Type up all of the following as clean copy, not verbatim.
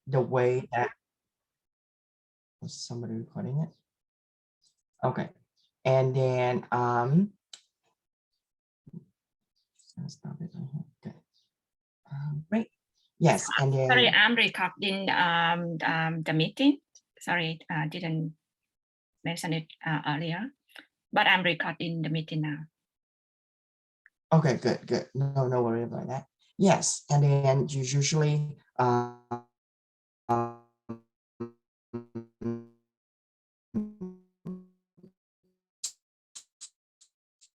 the way that was somebody recording it. Okay, and then stop it right here. Okay. Great. Yes, and then Sorry, I'm recording the meeting. Sorry, didn't mention it earlier, but I'm recording the meeting now. okay, good. No worry about that. Yes, and then you usually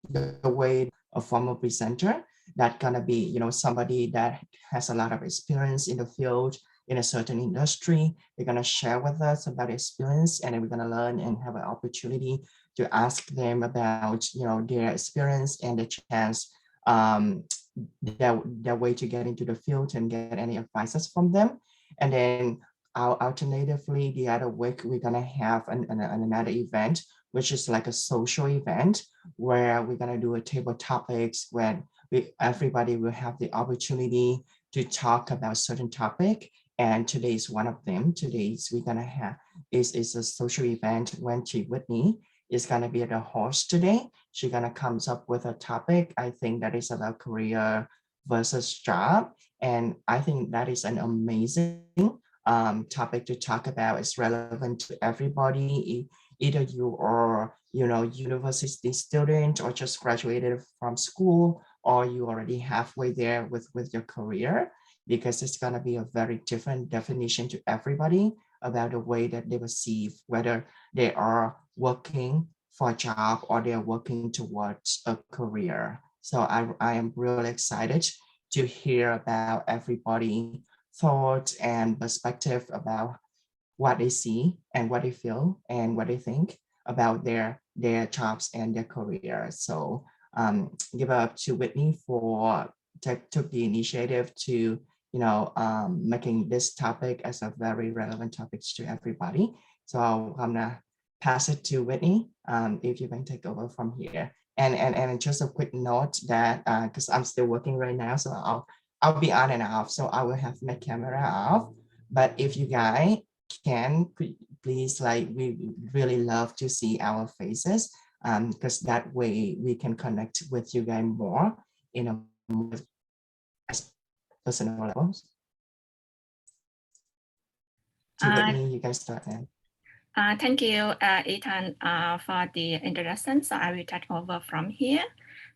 the way a former presenter that gonna be, you know, somebody that has a lot of experience in the field in a certain industry. They're gonna share with us about experience, and then we're gonna learn and have an opportunity to ask them about, you know, their experience and the chance, their way to get into the field and get any advices from them. And then alternatively, the other week we're gonna have another event, which is like a social event where we're gonna do a table topics when everybody will have the opportunity to talk about certain topic. And today is one of them. Today's we're gonna have is a social event when Whitney is gonna be the host today. She's gonna comes up with a topic. I think that is about career versus job. And I think that is an amazing topic to talk about. It's relevant to everybody, either you are, you know, university student or just graduated from school, or you already halfway there with your career, because it's going to be a very different definition to everybody about the way that they perceive whether they are working for a job or they're working towards a career. So I am really excited to hear about everybody thoughts and perspective about what they see and what they feel and what they think about their jobs and their career. So give up to Whitney for took the initiative to, you know, making this topic as a very relevant topic to everybody. So I'm gonna pass it to Whitney, if you can take over from here. And just a quick note that because I'm still working right now, so I'll be on and off. So I will have my camera off. But if you guys can, please, like, we really love to see our faces, because that way we can connect with you guys more in a more personal levels. So Whitney, you guys start now. Thank you, Ethan, for the introduction. So I will take over from here.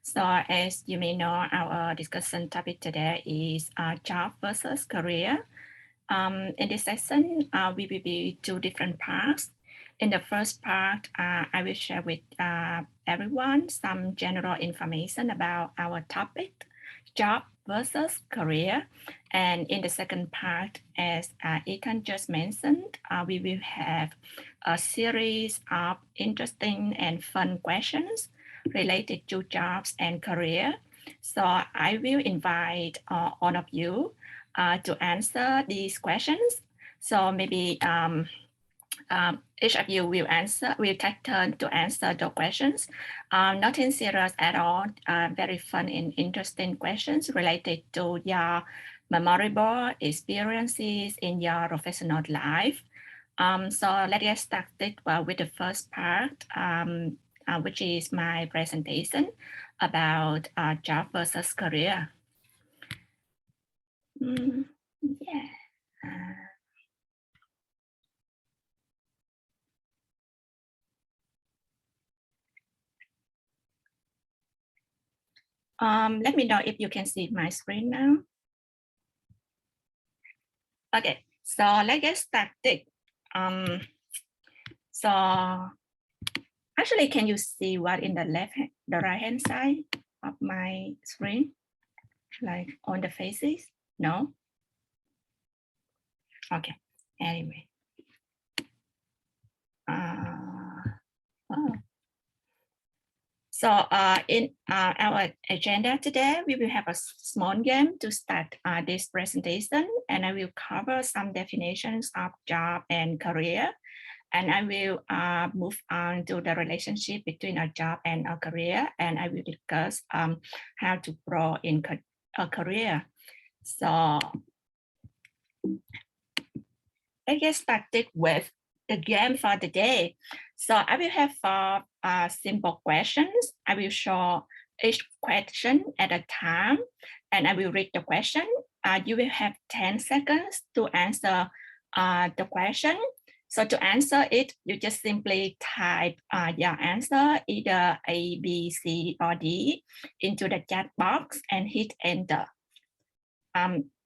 So as you may know, our discussion topic today is job versus career. In this session, we will be two different parts. In the first part, I will share with everyone some general information about our topic, job versus career. And in the second part, as Ethan just mentioned, we will have a series of interesting and fun questions related to jobs and career. So I will invite all of you to answer these questions. So maybe each of you will take turn to answer the questions. Nothing serious at all, very fun and interesting questions related to your memorable experiences in your professional life. So let's get started with the first part, which is my presentation about job versus career. Yeah. Let me know if you can see my screen now. Okay, so let's get started. So actually, can you see what in the right hand side of my screen? Like on the faces? No? Okay, anyway. Oh. So in our agenda today, we will have a small game to start this presentation, and I will cover some definitions of job and career. And I will move on to the relationship between a job and a career, and I will discuss how to grow in a career. So let's get started with the game for the day. So I will have 4 simple questions. I will show each question at a time, and I will read the question. You will have 10 seconds to answer the question. So to answer it, you just simply type your answer, either A, B, C, or D, into the chat box and hit enter.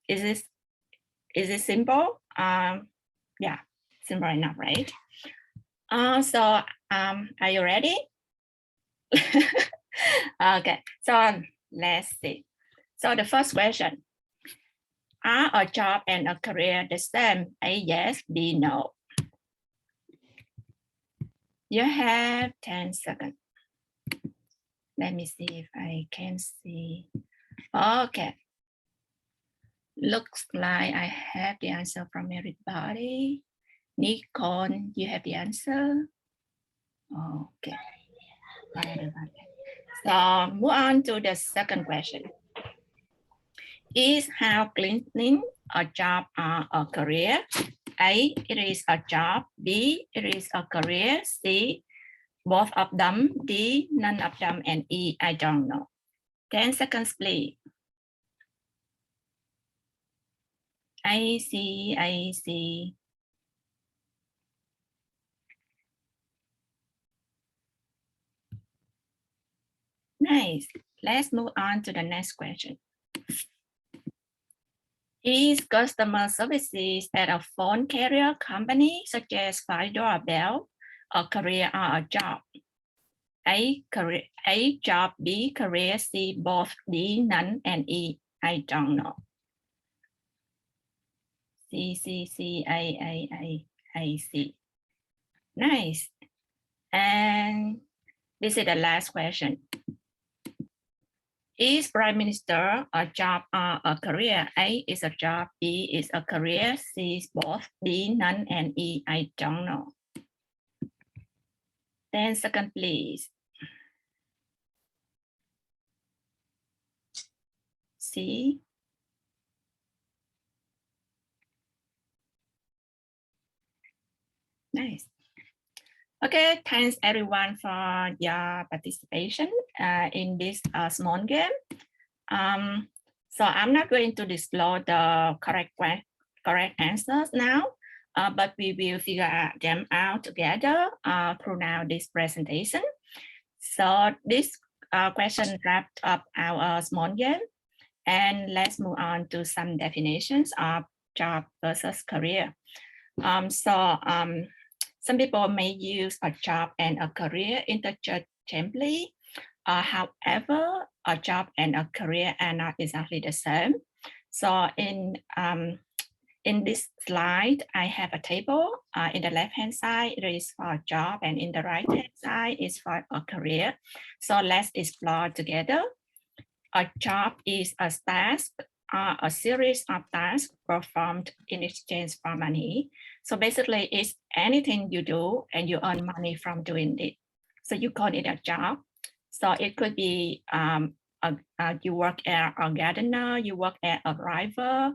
Is it simple? Yeah, simple enough, right? Are you ready? Okay, so let's see. So the first question, are a job and a career the same? A, yes, B, no. You have 10 seconds. Let me see if I can see. Okay. Looks like I have the answer from everybody. Nicole, you have the answer? Okay. So move on to the second question. Is house cleaning a job or a career? A, it is a job. B, it is a career. C, both of them. D, none of them. And E, I don't know. 10 seconds, please. I see. Nice. Let's move on to the next question. Is customer services at a phone carrier company such as Fire Doorbell a career or a job? A, career, A, job. B, career. C, both. D, none. And E, I don't know. C, I see. Nice. And this is the last question. Is Prime Minister a job or a career? A is a job, B is a career, C is both, D, none, and E, I don't know. 10 seconds, please. C. Nice. Okay, thanks everyone for your participation in this small game. So I'm not going to disclose the correct answers now, but we will figure them out together throughout this presentation. So this question wrapped up our small game, and let's move on to some definitions of job versus career. Some people may use a job and a career interchangeably. However, a job and a career are not exactly the same. So in this slide, I have a table. In the left-hand side, it is for a job, and in the right-hand side is for a career. So let's explore together. A job is a task, a series of tasks performed in exchange for money. So basically, it's anything you do and you earn money from doing it. So you call it a job. So it could be you work as a gardener, you work as a driver,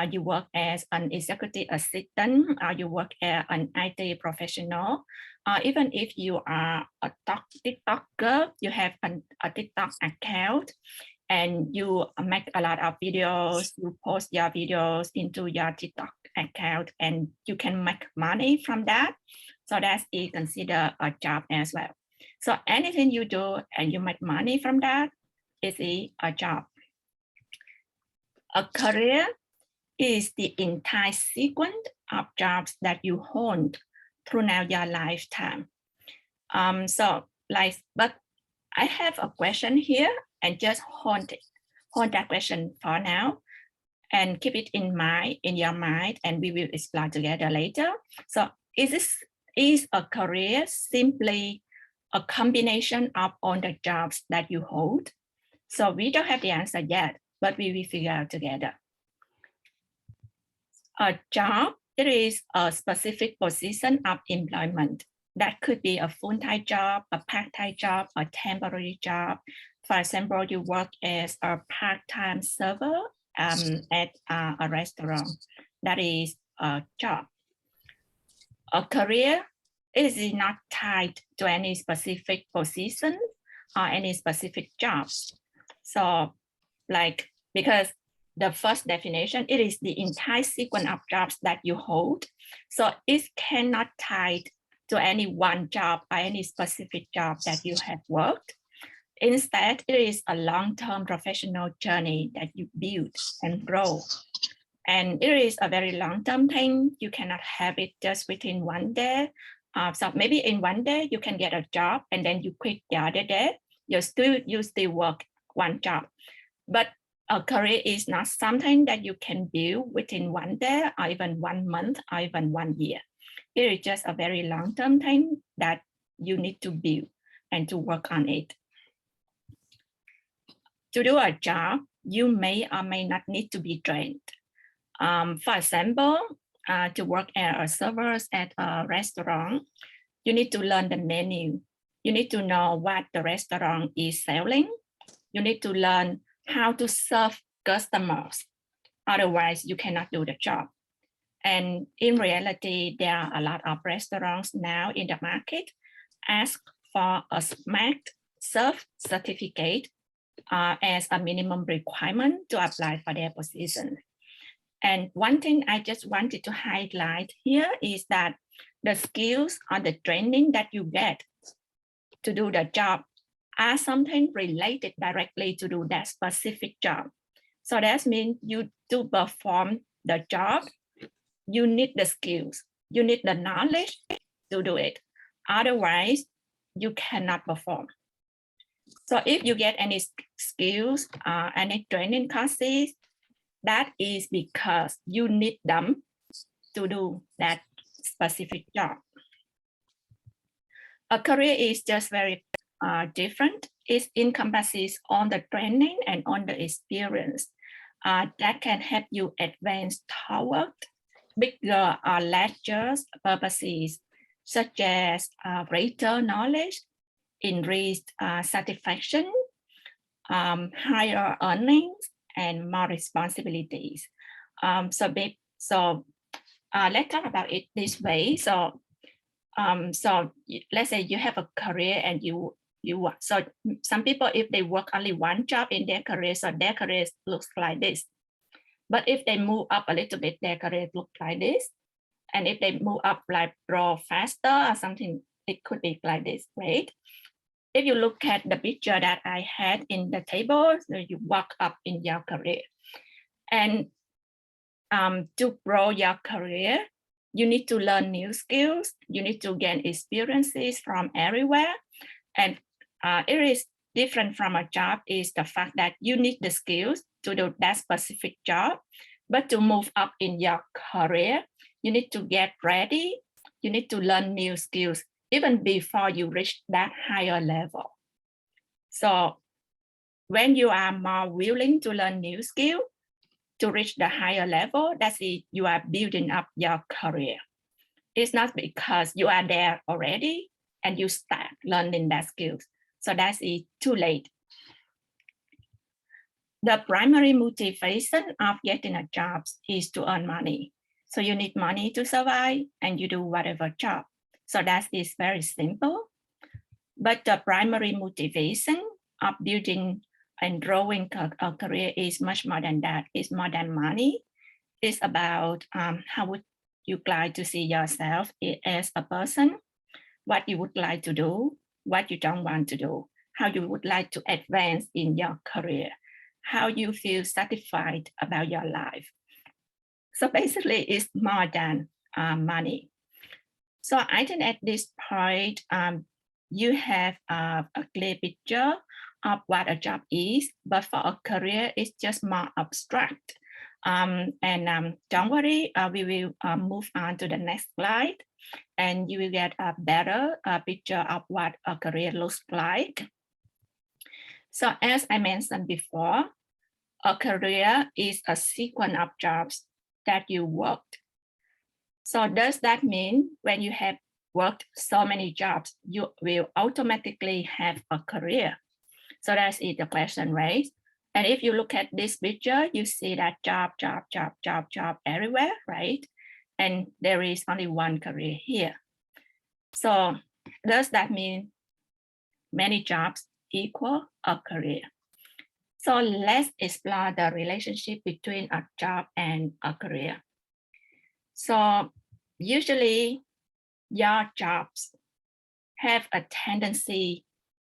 you work as an executive assistant, you work as an IT professional. Even if you are a TikToker, you have a TikTok account and you make a lot of videos, you post your videos into your TikTok account and you can make money from that. So that's considered a job as well. So anything you do and you make money from that is a job. A career is the entire sequence of jobs that you hold throughout your lifetime. But I have a question here and just hold that question for now and keep it in your mind, and we will explore together later. So is a career simply a combination of all the jobs that you hold? So we don't have the answer yet, but we will figure out together. A job, it is a specific position of employment. That could be a full-time job, a part-time job, a temporary job. For example, you work as a part-time server at a restaurant. That is a job. A career is not tied to any specific position or any specific jobs. So like, because the first definition, it is the entire sequence of jobs that you hold. So it cannot tie to any one job or any specific job that you have worked. Instead, it is a long-term professional journey that you build and grow. And it is a very long-term thing. You cannot have it just within one day. So maybe in one day you can get a job and then you quit the other day. You still work one job. But a career is not something that you can build within one day or even 1 month or even 1 year. It is just a very long-term thing that you need to build and to work on it. To do a job, you may or may not need to be trained. For example, to work as a server at a restaurant, you need to learn the menu. You need to know what the restaurant is selling. You need to learn how to serve customers. Otherwise, you cannot do the job. And in reality, there are a lot of restaurants now in the market ask for a SMART serve certificate as a minimum requirement to apply for their position. And one thing I just wanted to highlight here is that the skills or the training that you get to do the job are something related directly to do that specific job. So that means you to perform the job, you need the skills, you need the knowledge to do it. Otherwise, you cannot perform. So if you get any skills, any training courses, that is because you need them to do that specific job. A career is just very different. It encompasses on the training and on the experience that can help you advance toward bigger or larger purposes, such as greater knowledge, increased satisfaction, higher earnings, and more responsibilities. So let's talk about it this way. So let's say you have a career and you work. So some people, if they work only one job in their career, so their career looks like this. But if they move up a little bit, their career looks like this. And if they move up like grow faster or something, it could be like this, right? If you look at the picture that I had in the table, so you walk up in your career. And to grow your career, you need to learn new skills. You need to gain experiences from everywhere. And it is different from a job is the fact that you need the skills to do that specific job. But to move up in your career, you need to get ready. You need to learn new skills even before you reach that higher level. So when you are more willing to learn new skills to reach the higher level, that's it, you are building up your career. It's not because you are there already and you start learning that skills. So that's it, too late. The primary motivation of getting a job is to earn money. So you need money to survive and you do whatever job. So that is very simple. But the primary motivation of building and growing a career is much more than that. It's more than money. It's about how would you like to see yourself as a person, what you would like to do, what you don't want to do, how you would like to advance in your career, how you feel satisfied about your life. So basically, it's more than money. So I think at this point, you have a clear picture of what a job is, but for a career, it's just more abstract. Don't worry, we will move on to the next slide, and you will get a better picture of what a career looks like. So as I mentioned before, a career is a sequence of jobs that you worked. So does that mean when you have worked so many jobs, you will automatically have a career? So that's the question, right? And if you look at this picture, you see that job everywhere, right? and there is only one career here. So does that mean many jobs equal a career? So let's explore the relationship between a job and a career. So usually your jobs have a tendency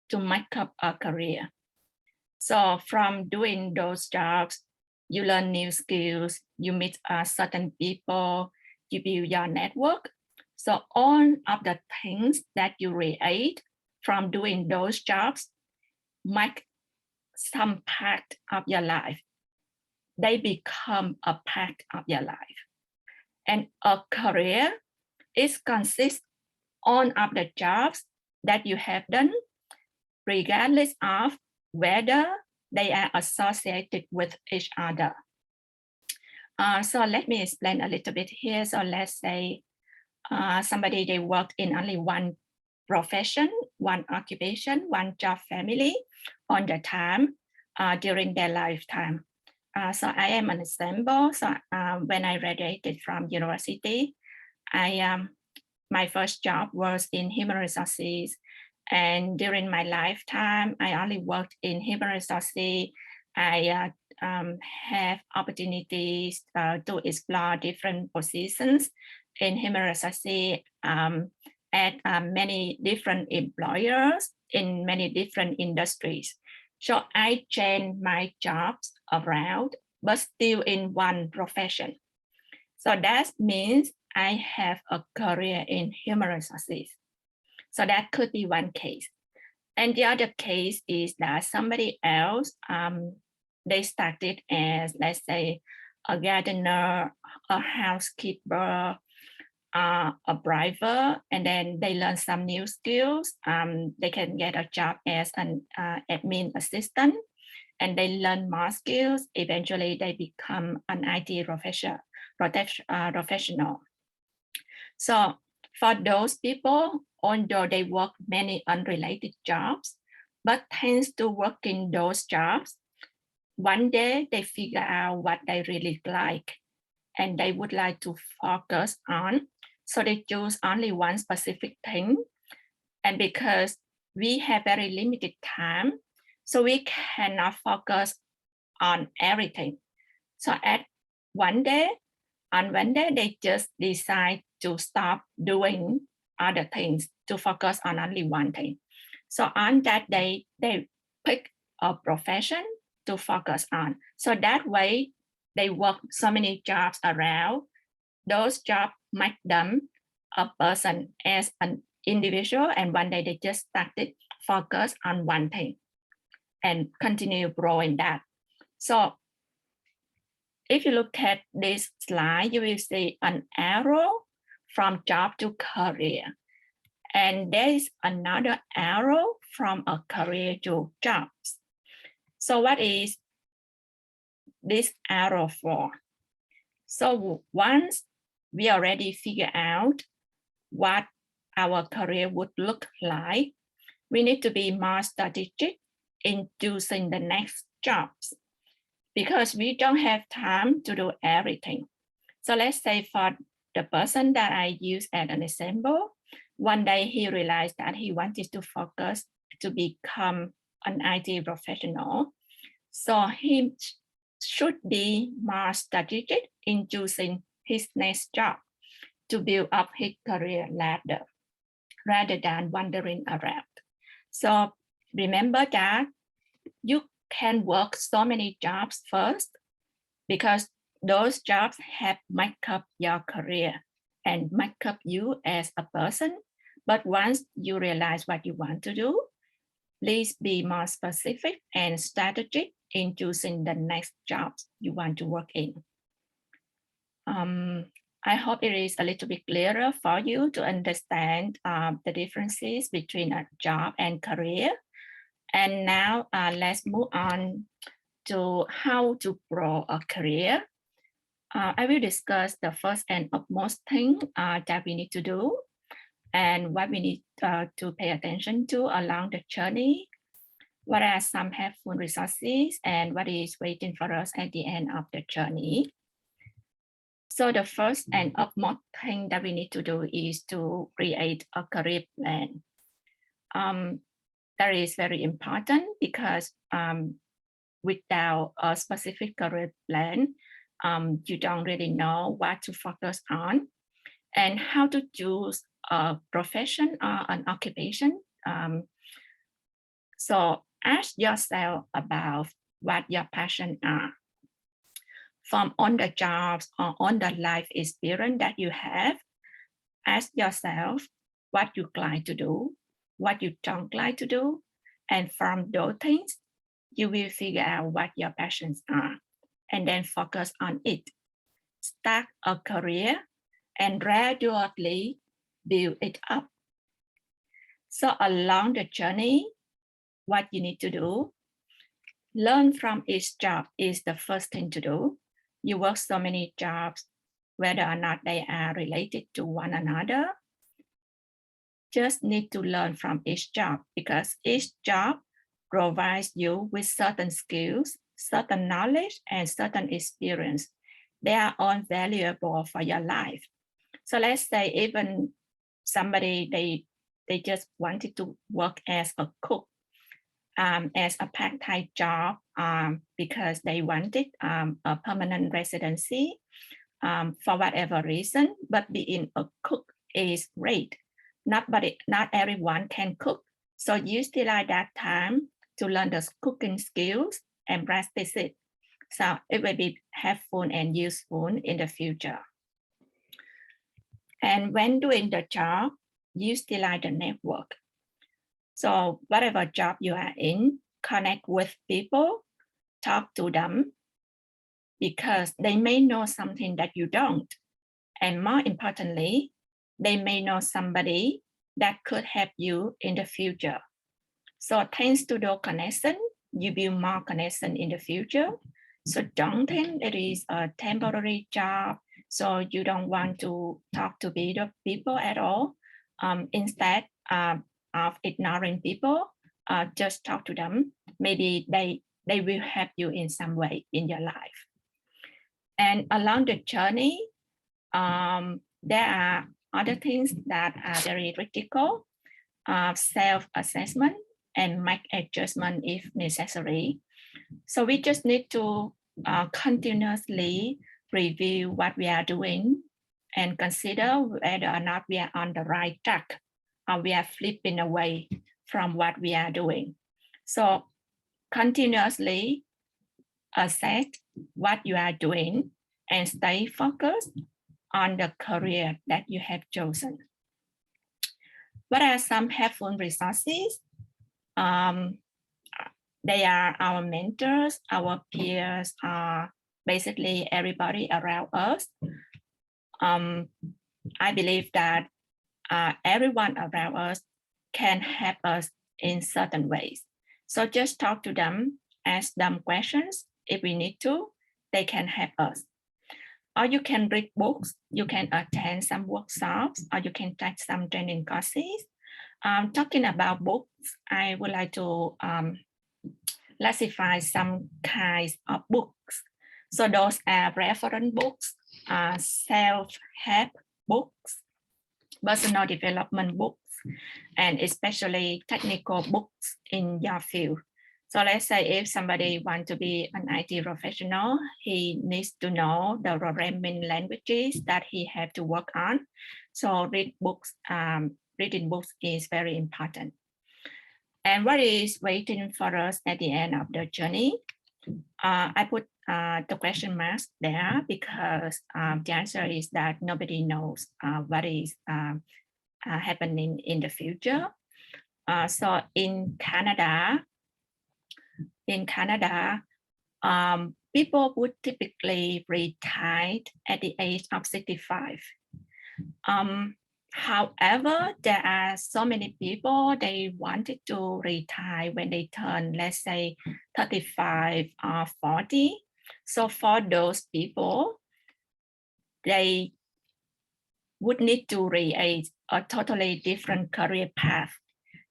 to make up a career. So from doing those jobs, you learn new skills, you meet certain people, you build your network. So all of the things that you create from doing those jobs make some part of your life. They become a part of your life. And a career is consists all of the jobs that you have done, regardless of whether they are associated with each other. So let me explain a little bit here. So let's say somebody, they worked in only one profession, one occupation, one job family all the time during their lifetime. So I am an example. So when I graduated from university, my first job was in human resources. And during my lifetime, I only worked in human resources. I have opportunities to explore different positions in human resources at many different employers in many different industries. So I changed my jobs around, but still in one profession. So that means I have a career in human resources. So that could be one case. And the other case is that somebody else, they started as, let's say, a gardener, a housekeeper, a driver, and then they learn some new skills. They can get a job as an admin assistant, and they learn more skills. Eventually, they become an IT professional. So for those people, although they work many unrelated jobs, but tends to work in those jobs, one day they figure out what they really like and they would like to focus on. So they choose only one specific thing. And because we have very limited time, so we cannot focus on everything. So on one day, they just decide to stop doing other things to focus on only one thing. So on that day, they pick a profession to focus on. So that way, they work so many jobs around. Those jobs make them a person as an individual, and one day they just started focus on one thing and continue growing that. So if you look at this slide, you will see an arrow from job to career. And there is another arrow from a career to jobs. So what is this arrow for? So once we already figure out what our career would look like, we need to be more strategic in choosing the next jobs because we don't have time to do everything. So let's say for the person that I use as an example, one day he realized that he wanted to focus to become an IT professional. So he should be more strategic in choosing his next job to build up his career ladder rather than wandering around. So remember that you can work so many jobs first because those jobs have make up your career and make up you as a person. But once you realize what you want to do, please be more specific and strategic in choosing the next jobs you want to work in. I hope it is a little bit clearer for you to understand the differences between a job and career. And now let's move on to how to grow a career. I will discuss the first and utmost thing that we need to do and what we need to pay attention to along the journey. What are some helpful resources and what is waiting for us at the end of the journey? So the first and utmost thing that we need to do is to create a career plan. That is very important because without a specific career plan, you don't really know what to focus on and how to choose a profession or an occupation. So ask yourself about what your passions are. From on the jobs or on the life experience that you have, ask yourself what you like to do, what you don't like to do, and from those things, you will figure out what your passions are, and then focus on it. Start a career and gradually build it up. So along the journey, what you need to do, learn from each job is the first thing to do. You work so many jobs, whether or not they are related to one another, just need to learn from each job because each job provides you with certain skills, certain knowledge, and certain experience. They are all valuable for your life. So let's say even somebody, they just wanted to work as a cook, as a part-time job because they wanted a permanent residency for whatever reason, but being a cook is great. Not everyone can cook. So you still have that time to learn the cooking skills and practice it. So it will be helpful and useful in the future. And when doing the job, you still have the network. So whatever job you are in, connect with people, talk to them, because they may know something that you don't. And more importantly, they may know somebody that could help you in the future. So thanks to those connections, you build more connection in the future. So don't think it is a temporary job. So you don't want to talk to people at all. Instead of ignoring people, just talk to them. Maybe they will help you in some way in your life. And along the journey, there are other things that are very critical, self-assessment and make adjustment if necessary. So we just need to continuously review what we are doing and consider whether or not we are on the right track or we are flipping away from what we are doing. So continuously assess what you are doing and stay focused on the career that you have chosen. What are some helpful resources? They are our mentors, our peers, basically everybody around us. I believe that everyone around us can help us in certain ways. So just talk to them, ask them questions. If we need to, they can help us. Or you can read books, you can attend some workshops, or you can take some training courses. Talking about books, I would like to classify some kinds of books. So those are reference books, self-help books, personal development books, and especially technical books in your field. So let's say if somebody wants to be an IT professional, he needs to know the programming languages that he has to work on. So reading books is very important. And what is waiting for us at the end of the journey? I put the question marks there because the answer is that nobody knows what is happening in the future. So in Canada, people would typically retire at the age of 65. However, there are so many people, they wanted to retire when they turn, let's say, 35 or 40. So for those people, they would need to create a totally different career path.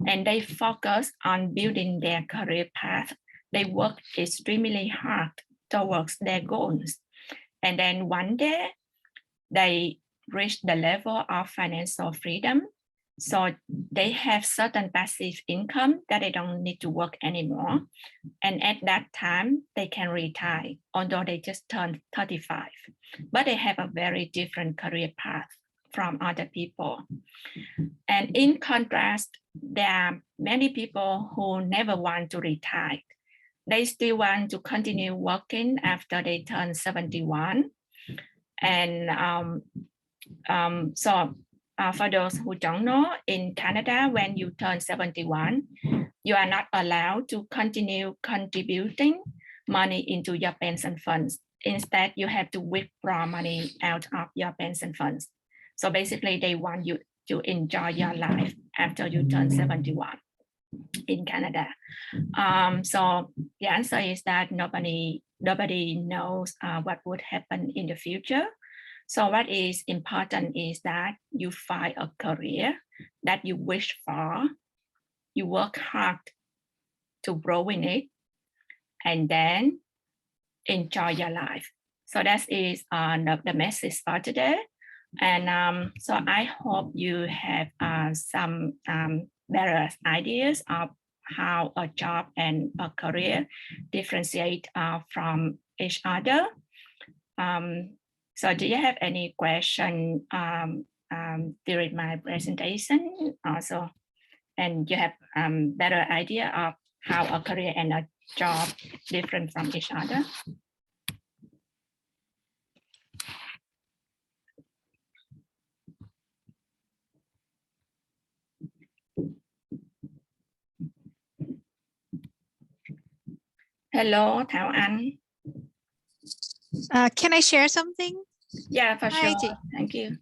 And they focus on building their career path. They work extremely hard towards their goals. And then one day, they reach the level of financial freedom. So they have certain passive income that they don't need to work anymore. And at that time, they can retire, although they just turned 35. But they have a very different career path from other people. And in contrast, there are many people who never want to retire. They still want to continue working after they turn 71. And for those who don't know, in Canada, when you turn 71, you are not allowed to continue contributing money into your pension funds. Instead, you have to withdraw money out of your pension funds. So basically, they want you to enjoy your life after you turn 71 in Canada. So the answer is that nobody knows what would happen in the future. So what is important is that you find a career that you wish for, you work hard to grow in it, and then enjoy your life. So that is the message for today. And so I hope you have some better ideas of how a job and a career differentiate from each other. So do you have any question during my presentation also? And you have better idea of how a career and a job different from each other? Hello, Thảo Anh. Can I share something? Yeah, for Hi, sure. Thank you.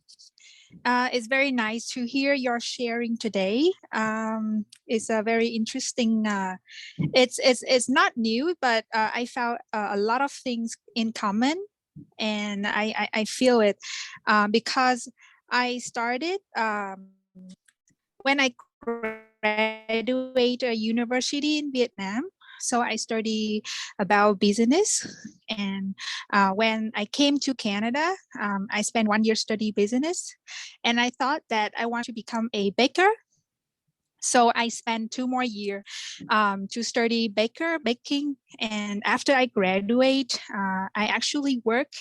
It's very nice to hear your sharing today. It's a very interesting. It's not new, but I found a lot of things in common, and I feel it because I started when I graduated university in Vietnam. So I study about business, and when I came to Canada, I spent 1 year study business, and I thought that I want to become a baker. So I spent 2 more years to study baking, and after I graduate, I actually work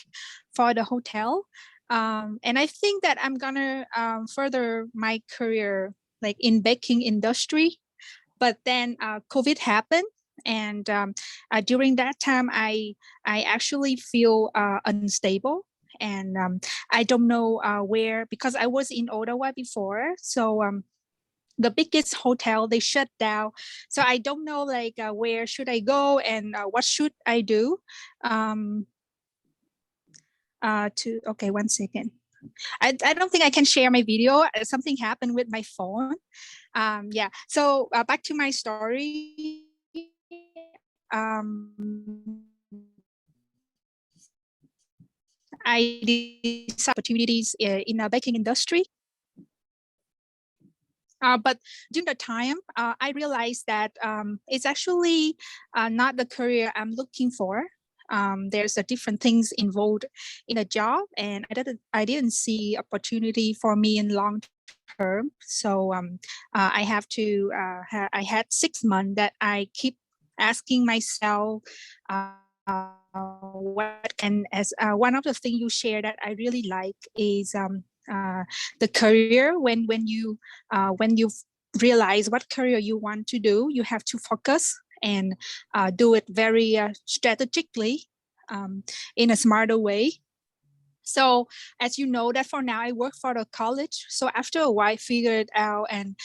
for the hotel, and I think that I'm gonna further my career like in baking industry. But then COVID happened, and during that time, I actually feel unstable, and I don't know where, because I was in Ottawa before, so the biggest hotel they shut down, so I don't know like where should I go and what should I do. Okay, 1 second. I don't think I can share my video. Something happened with my phone. Yeah, so back to my story. I did opportunities in the baking industry. But during the time, I realized that it's actually not the career I'm looking for. There's a different things involved in a job, and I didn't see opportunity for me in long term. So I have to. I had 6 months that I keep asking myself. What can, as one of the things you share that I really like is the career. When you realize what career you want to do, you have to focus and do it very strategically, in a smarter way. So as you know that for now I work for the college. So after a while I figured out, and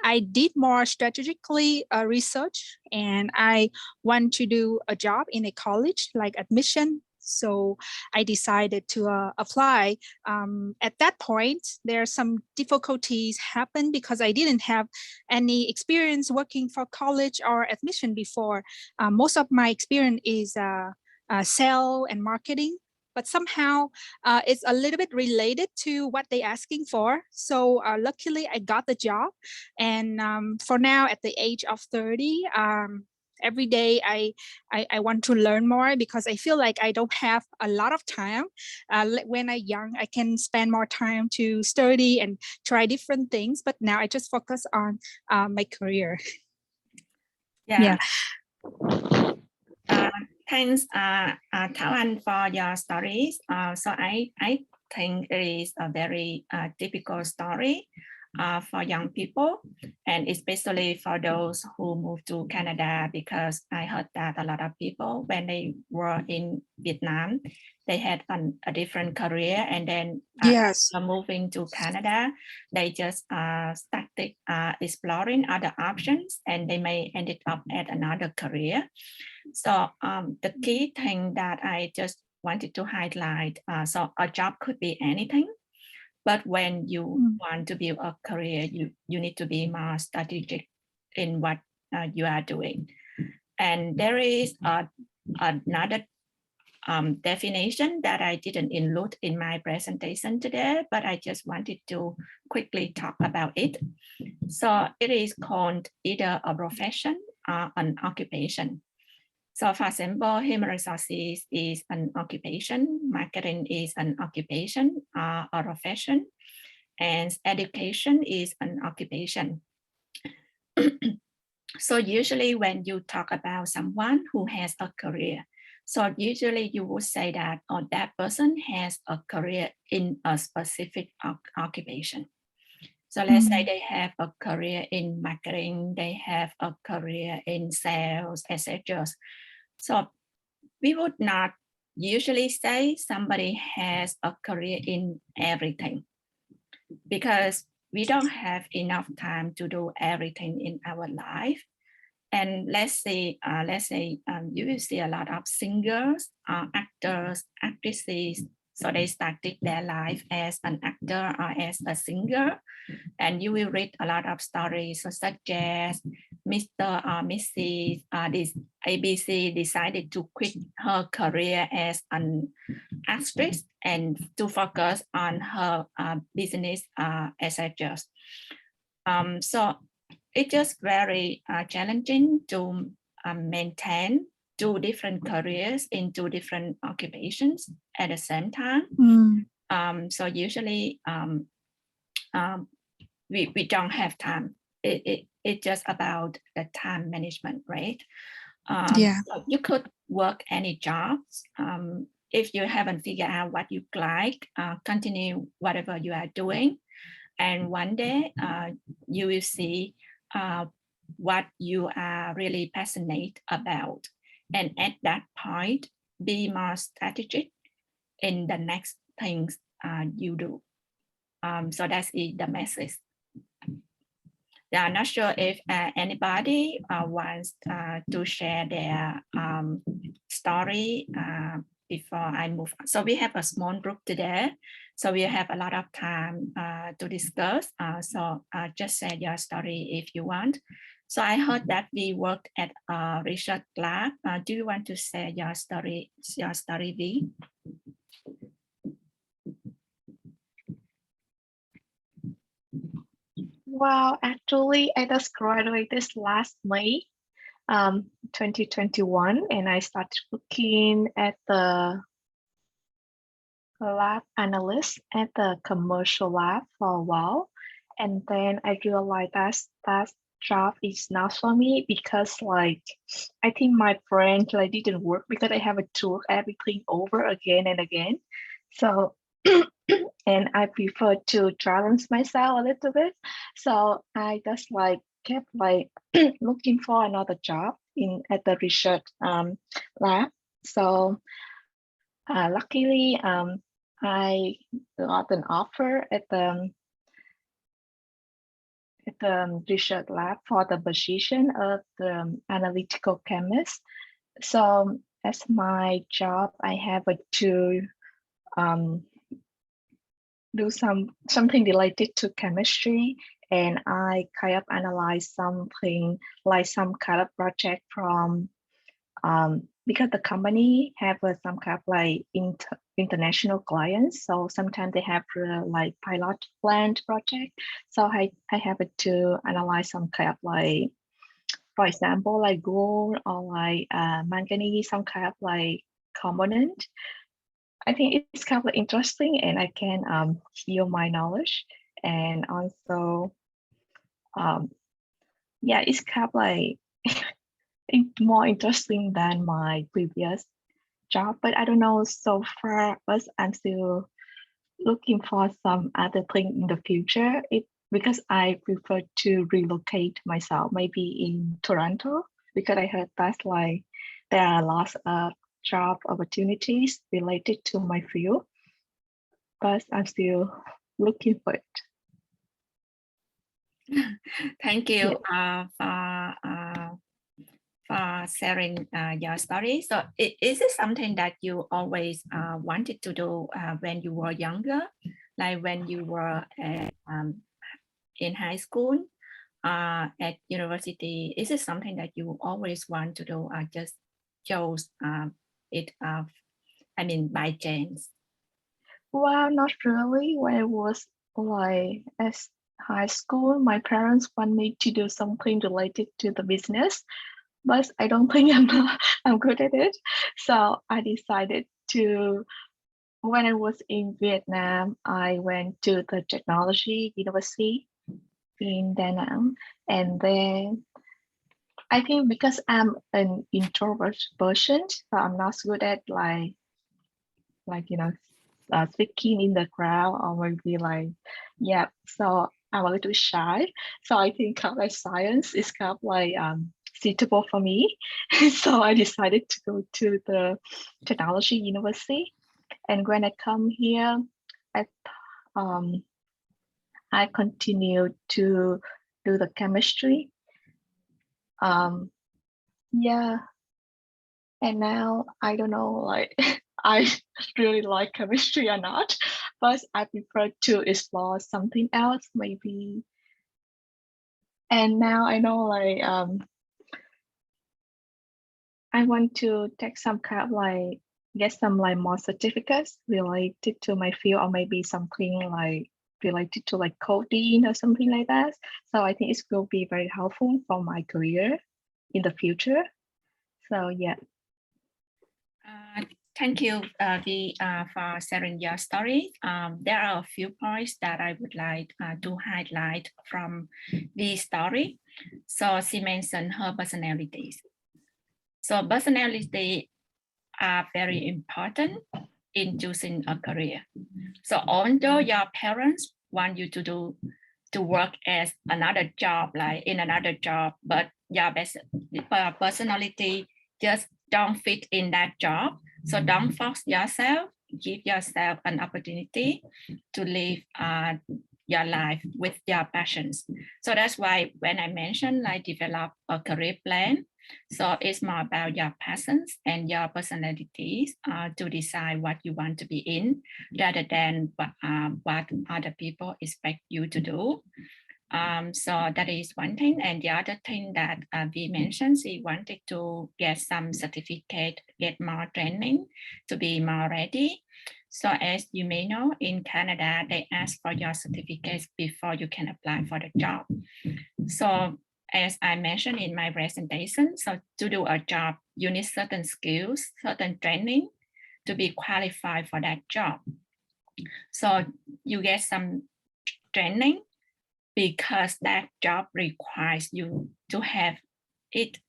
I did more strategically research, and I want to do a job in a college like admission. So I decided to apply. At that point, there are some difficulties happen because I didn't have any experience working for college or admission before. Most of my experience is sales and marketing, but somehow it's a little bit related to what they're asking for. So luckily I got the job. And for now, at the age of 30, every day I want to learn more, because I feel like I don't have a lot of time. When I'm young, I can spend more time to study and try different things, but now I just focus on my career. Yeah. Thanks, Thao-Anh, for your stories. So I think it is a very typical story for young people, and especially for those who move to Canada, because I heard that a lot of people, when they were in Vietnam, they had a different career, and then moving to Canada, they just started exploring other options, and they may ended up at another career. So the key thing that I just wanted to highlight, so a job could be anything, but when you want to build a career, you need to be more strategic in what you are doing. And there is another definition that I didn't include in my presentation today, but I just wanted to quickly talk about it. So it is called either a profession or an occupation. So for example, human resources is an occupation, marketing is an occupation or a profession, and education is an occupation. So usually when you talk about someone who has a career, so usually you would say that, oh, that person has a career in a specific occupation. So let's say they have a career in marketing, they have a career in sales, etc. So we would not usually say somebody has a career in everything, because we don't have enough time to do everything in our life. And let's say you will see a lot of singers, actors, actresses. So they started their life as an actor or as a singer, and you will read a lot of stories such as Mr. or Mrs. This ABC decided to quit her career as an actress and to focus on her business, etc. So it's just very challenging to maintain two different careers in two different occupations at the same time. So usually we don't have time. It's just about the time management, right? So you could work any jobs. If you haven't figured out what you like, continue whatever you are doing. And one day you will see what you are really passionate about. And at that point, be more strategic in the next things you do. So that's the message. Yeah, I'm not sure if anybody wants to share their story before I move on. So we have a small group today, so we have a lot of time to discuss. So just share your story if you want. So I heard that we worked at a research lab. Do you want to share your story, V? Well, actually, I just graduated last May, 2021, and I started working at the lab analyst at the commercial lab for a while. And then I realized that job is not for me, because like, I think my brain like didn't work, because I have to work everything over again and again. So and I prefer to challenge myself a little bit. So I just like kept like looking for another job at the research lab. So luckily I got an offer at the research lab for the position of the analytical chemist. So as my job, I have to do something related to chemistry, and I kind of analyze something like some kind of project from because the company have some kind of like international clients, so sometimes they have like pilot plant project. So I have to analyze some kind of like for example, like gold or like manganese, some kind of like component. I think it's kind of like interesting, and I can use my knowledge, and also yeah, it's kind of like more interesting than my previous job, but I don't know so far, but I'm still looking for some other thing in the future. Because I prefer to relocate myself, maybe in Toronto, because I heard that like there are lots of job opportunities related to my field, but I'm still looking for it. Thank you for sharing your story. So is it something that you always wanted to do when you were younger, like when you were in high school, at university? Is it something that you always want to do, or just chose it, I mean, by chance? Well, not really. When I was like at high school, my parents want me to do something related to the business, but I don't think I'm good at it. So I decided to, when I was in Vietnam, I went to the technology university in Da Nang, and then I think because I'm an introvert person, so I'm not good at like speaking in the crowd, or maybe like, yeah, so I'm a little shy. So I think kind of like science is kind of like suitable for me. So I decided to go to the technology university. And when I come here, I I continued to do the chemistry. Yeah, and now I don't know, like I really like chemistry or not, but I prefer to explore something else maybe. And now I know like I want to take some kind of like get some like more certificates related to my field, or maybe something like related to like coding or something like that. So I think it will be very helpful for my career in the future. So yeah. Thank you, Vi, for sharing your story. There are a few points that I would like to highlight from Vi's story. So she mentioned her personalities. So personality are very important in choosing a career. So although your parents want you to work as another job, like in another job, but your personality just don't fit in that job. So don't force yourself, give yourself an opportunity to live your life with your passions. So that's why when I mentioned like develop a career plan, so it's more about your passions and your personalities to decide what you want to be in, rather than what other people expect you to do. So that is one thing. And the other thing that we mentioned, she wanted to get some certificate, get more training to be more ready. So as you may know, in Canada, they ask for your certificates before you can apply for the job. So as I mentioned in my presentation, so to do a job, you need certain skills, certain training to be qualified for that job. So you get some training because that job requires you to have it.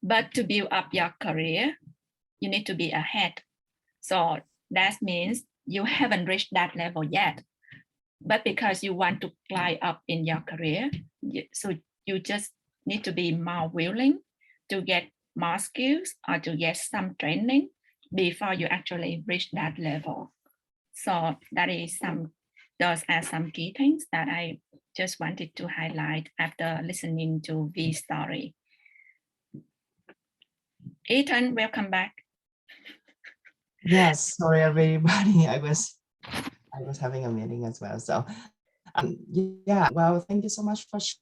But to build up your career, you need to be ahead. So that means you haven't reached that level yet. But because you want to climb up in your career, so you just need to be more willing to get more skills or to get some training before you actually reach that level. So that is those are some key things that I just wanted to highlight after listening to V's story. Ethan, welcome back. Yes, sorry everybody. I was having a meeting as well. So yeah, well, thank you so much for sharing.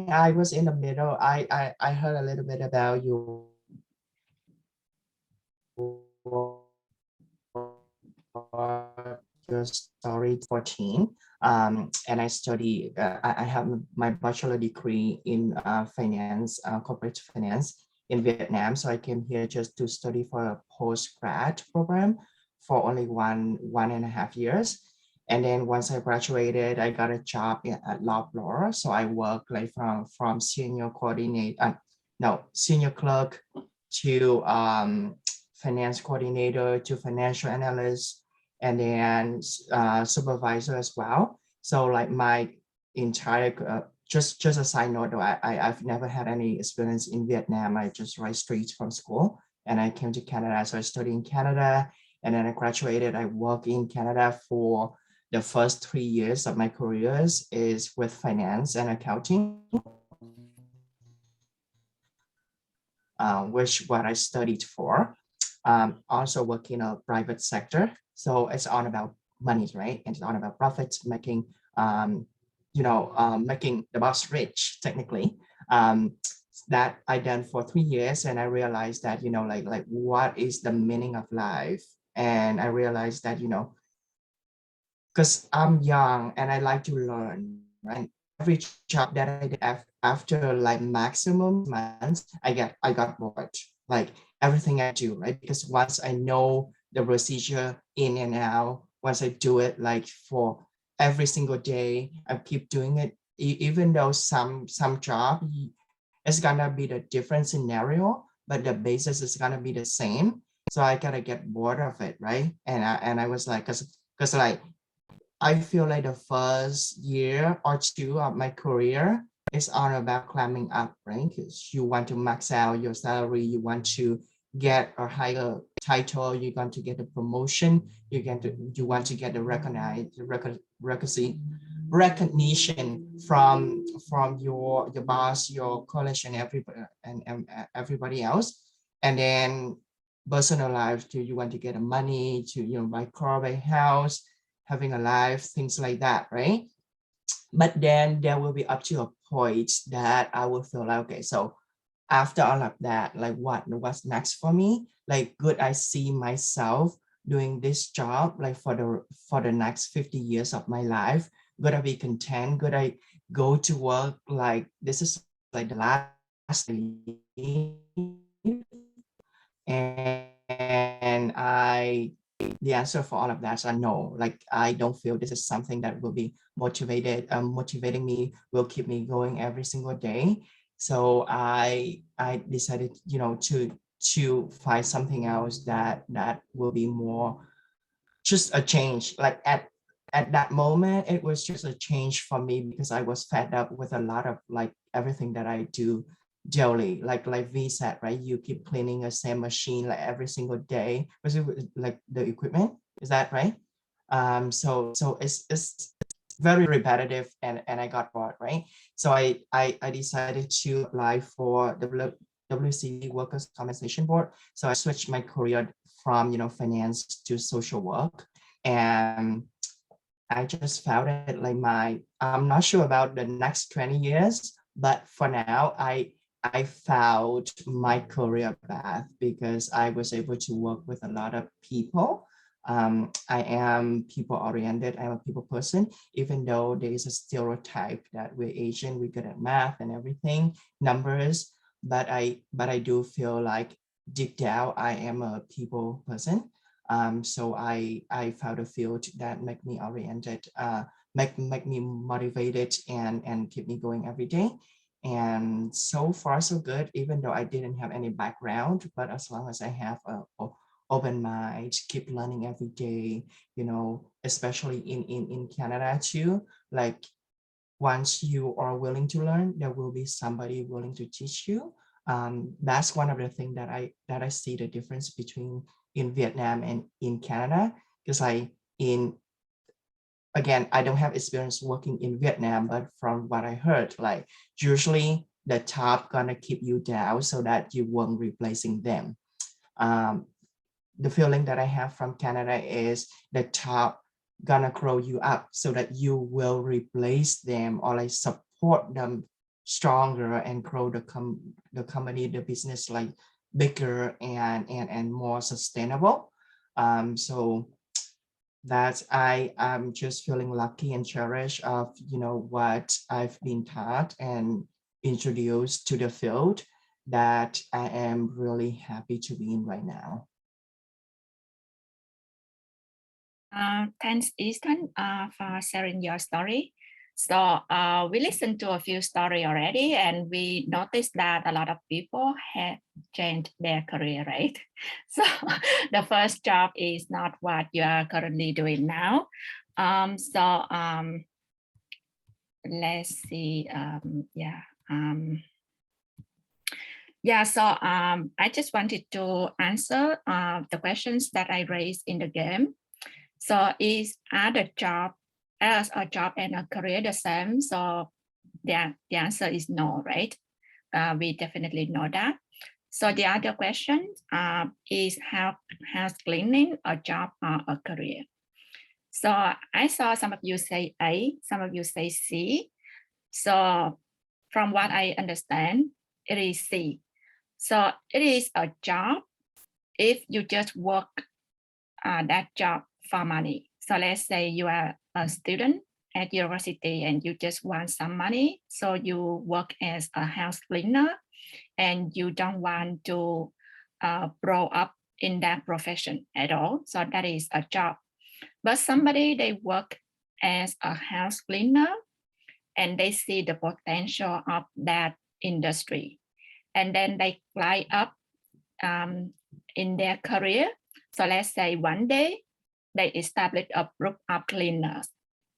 I was in the middle. I heard a little bit about your the story 14. And I study, I have my bachelor degree in finance, corporate finance in Vietnam. So I came here just to study for a post-grad program for only one and a half years. And then once I graduated, I got a job at Loblaw. So I worked like from senior coordinator, no, senior clerk to finance coordinator to financial analyst, and then supervisor as well. So like my entire, just a side note, though, I've never had any experience in Vietnam. I just right straight from school and I came to Canada. So I studied in Canada and then I graduated. I worked in Canada for the first 3 years of my careers is with finance and accounting, which what I studied for. Also work in a private sector. So it's all about money, right? And it's all about profits, making, making the boss rich, technically. That I done for 3 years, and I realized that, like what is the meaning of life? And I realized that, because I'm young and I like to learn, right? Every job that I did after like maximum months, I got bored. Like everything I do, right? Because once I know the procedure in and out, once I do it like for every single day, I keep doing it, even though some job it's gonna be the different scenario, but the basis is gonna be the same. So I gotta get bored of it, right? And I was like, because like I feel like the first year or two of my career is all about climbing up, right? Because you want to max out your salary, you want to get a higher title, you want to get a promotion, you want to get the recognition from your boss, your college, and everybody else. And then personal life, do you want to get the money to buy car, buy house, having a life, things like that, right? But then there will be up to a point that I will feel like, okay, so after all of that, like what's next for me? Like, could I see myself doing this job like for the next 50 years of my life? Could I be content? Could I go to work like this is like the last and the answer for all of that is no. Like I don't feel this is something that will be motivating me, will keep me going every single day. So I decided, to find something else that will be more just a change. Like at that moment, it was just a change for me because I was fed up with a lot of like everything that I do daily. Like V said, right? You keep cleaning the same machine like every single day. Was it like the equipment? Is that right? So it's very repetitive, and I got bored, right? So I decided to apply for the WCB Workers' Compensation Board. So I switched my career from finance to social work, and I just found it like I'm not sure about the next 20 years, but for now I found my career path because I was able to work with a lot of people. I am people oriented. I'm a people person, even though there is a stereotype that we're Asian, we're good at math and everything, numbers, but I do feel like deep down I am a people person. So I found a field that make me oriented, make me motivated and keep me going every day. And so far so good, even though I didn't have any background, but as long as I have a open mind, keep learning every day, especially in Canada too, like once you are willing to learn, there will be somebody willing to teach you. That's one of the things that I see the difference between in Vietnam and in Canada, because again, I don't have experience working in Vietnam, but from what I heard, like usually the top gonna keep you down so that you won't replacing them. The feeling that I have from Canada is the top gonna grow you up so that you will replace them or like support them stronger and grow the company, the business like bigger and more sustainable. So that I am just feeling lucky and cherished of, what I've been taught and introduced to the field that I am really happy to be in right now. Thanks, Ethan, for sharing your story. So we listened to a few stories already, and we noticed that a lot of people have changed their career, right? So the first job is not what you are currently doing now. Let's see. I just wanted to answer the questions that I raised in the game. So are the job as a job and a career the same? So the answer is no, right? We definitely know that. So the other question is house cleaning a job or a career? So I saw some of you say A, some of you say C. So from what I understand, it is C. So it is a job if you just work that job for money. So let's say you are a student at university and you just want some money. So you work as a house cleaner and you don't want to grow up in that profession at all. So that is a job. But somebody, they work as a house cleaner and they see the potential of that industry. And then they climb up in their career. So let's say one day they establish a group of cleaners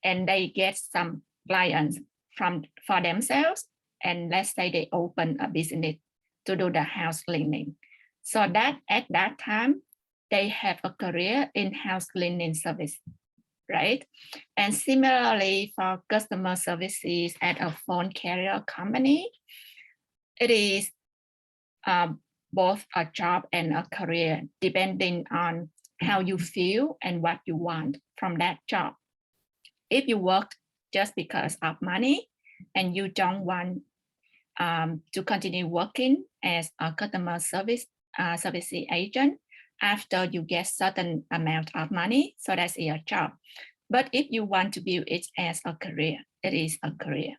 and they get some clients for themselves. And let's say they open a business to do the house cleaning. So that at that time, they have a career in house cleaning service, right? And similarly for customer services at a phone carrier company, it is both a job and a career, depending on how you feel and what you want from that job. If you work just because of money and you don't want to continue working as a customer service agent after you get certain amount of money, so that's your job. But if you want to view it as a career, it is a career.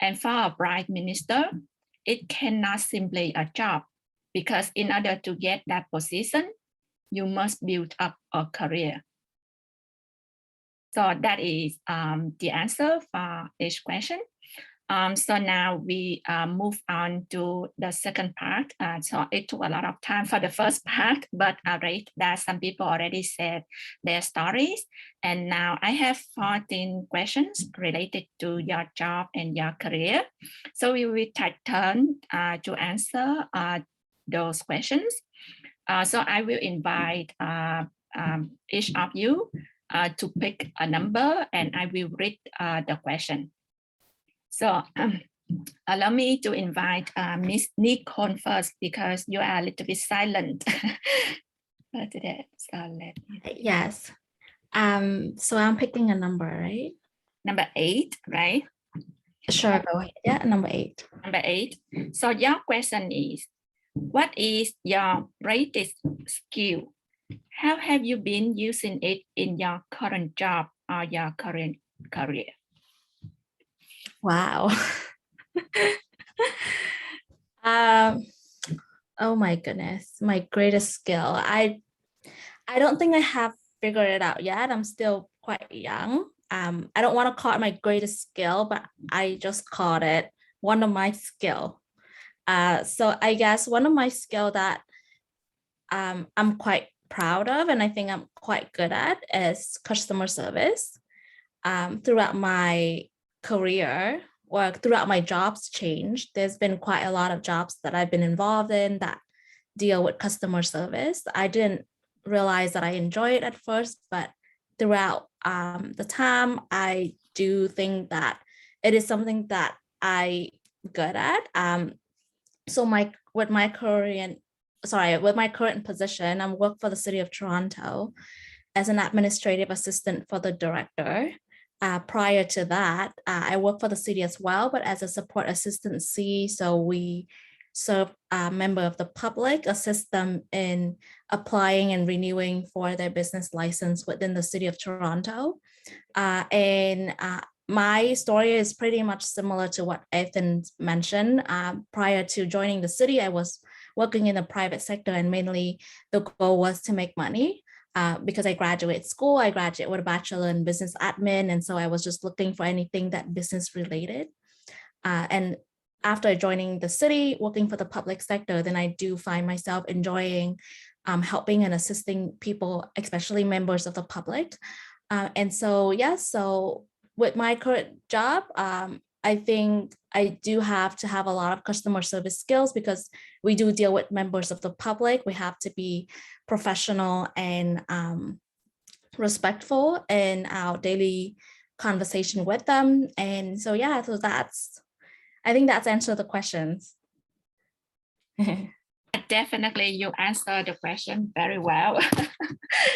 And for a prime minister, it cannot simply a job, because in order to get that position, you must build up a career. So that is the answer for each question. So now we move on to the second part. So it took a lot of time for the first part, but I read that some people already said their stories. And now I have 14 questions related to your job and your career. So we will take turn to answer those questions. So I will invite each of you to pick a number and I will read the question. So allow me to invite Miss Nicole first, because you are a little bit silent for today. So let me... Yes. So I'm picking a number, right? Number 8, right? Sure, go ahead. Yeah, number 8. Number 8. So your question is, what is your greatest skill? How have you been using it in your current job or your current career? Wow. Oh my goodness, my greatest skill. I don't think I have figured it out yet. I'm still quite young. I don't want to call it my greatest skill, but I just called it one of my skill. So I guess one of my skill that I'm quite proud of, and I think I'm quite good at, is customer service. Throughout my career, or throughout my jobs change, there's been quite a lot of jobs that I've been involved in that deal with customer service. I didn't realize that I enjoy it at first, but throughout the time, I do think that it is something that I good at. So with my current position, I'm working for the City of Toronto as an administrative assistant for the director. Prior to that, I worked for the city as well, but as a support assistant C. So serve a member of the public, assist them in applying and renewing for their business license within the city of Toronto. My story is pretty much similar to what Ethan mentioned. Prior to joining the city, I was working in the private sector, and mainly the goal was to make money. Because I graduated school, I graduated with a bachelor in business admin. And so I was just looking for anything that business related. And after joining the city, working for the public sector, then I do find myself enjoying helping and assisting people, especially members of the public. And so, yes, so with my current job, I think I do have to have a lot of customer service skills because we do deal with members of the public. We have to be professional and respectful in our daily conversation with them. And so, yeah, so I think that's answered the questions. Definitely, you answered the question very well.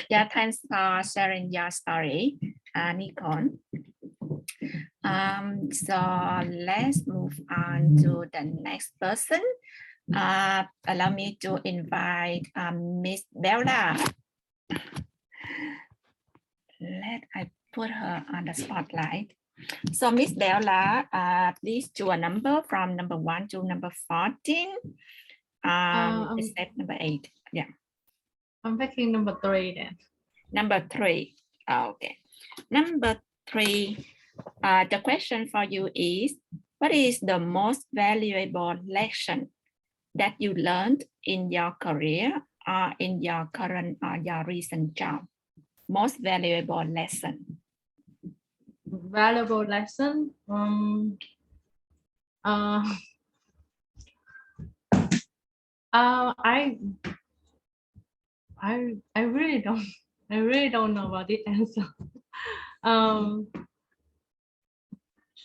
Yeah, thanks for sharing your story, Nikon. So let's move on to the next person. Allow me to invite Miss Bella. I put her on the spotlight. So Miss Bella, please choose a number from number 1 to number 14. Except number 8. Yeah. I'm picking number 3 then. Number 3. Okay. Number 3. The question for you is, what is the most valuable lesson that you learned in your career or in your current or your recent job? Most valuable lesson. Valuable lesson. I really don't know about the answer.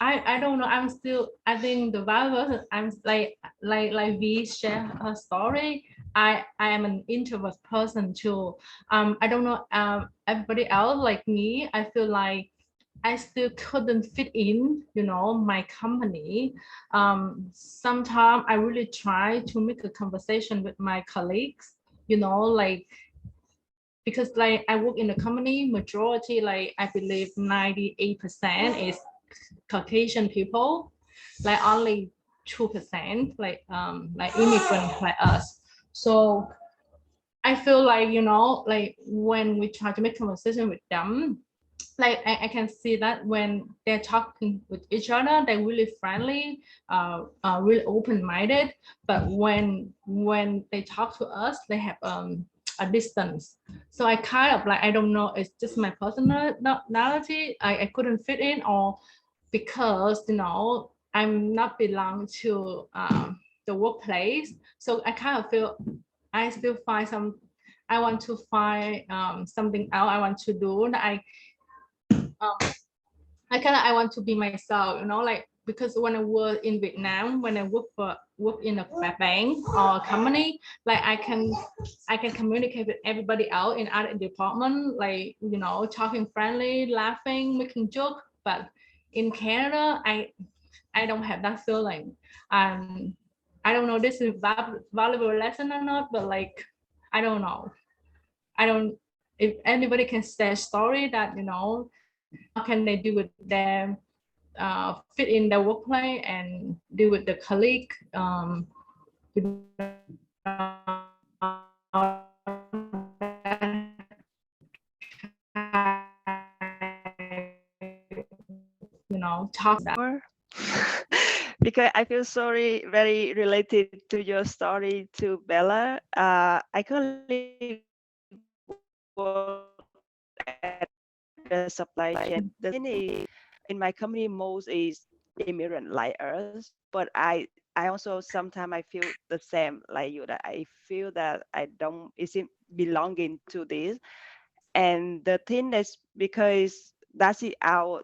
I don't know. I think the valuable. I'm like we share her story. I am an introvert person too. I don't know. Everybody else like me. I feel like I still couldn't fit in, my company. Sometimes I really try to make a conversation with my colleagues, because I work in a company, majority, I believe 98% is Caucasian people, only 2% immigrant like us. So I feel like, when we try to make conversation with them, I can see that when they're talking with each other, they're really friendly, really open-minded. But when they talk to us, they have a distance. So I kind of I don't know, it's just my personality. I couldn't fit in, or because I'm not belong to the workplace. So I kind of feel I still find I want to find something else I want to do. That I want to be myself, because when I work in Vietnam, when I work in a bank or a company, I can communicate with everybody else in other department, talking friendly, laughing, making joke. But in Canada, I don't have that feeling. I don't know this is valuable lesson or not, but I don't know. If anybody can share a story that how can they do with them, fit in the workplace and deal with the colleague, talk that. Because I feel sorry, very related to your story to Bella. I currently work at the supply chain. The thing is, in my company, most is immigrant like us, but I also sometimes I feel the same like you, that I feel that I don't isn't belonging to this. And the thing is, because that's our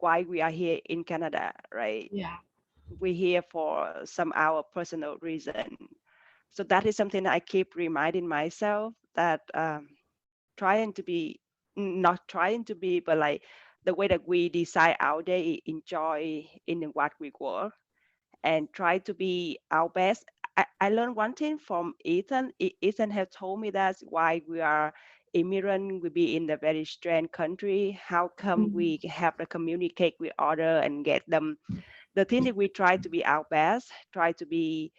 why we are here in Canada, right? Yeah, we're here for some our personal reason. So that is something I keep reminding myself, that trying to be, not trying to be, but the way that we decide our day, enjoy in what we work, and try to be our best I learned one thing from Ethan. Ethan has told me that's why we are immigrant, we be in a very strange country. How come we have to communicate with other and get them? The thing that we try to be our best, try to be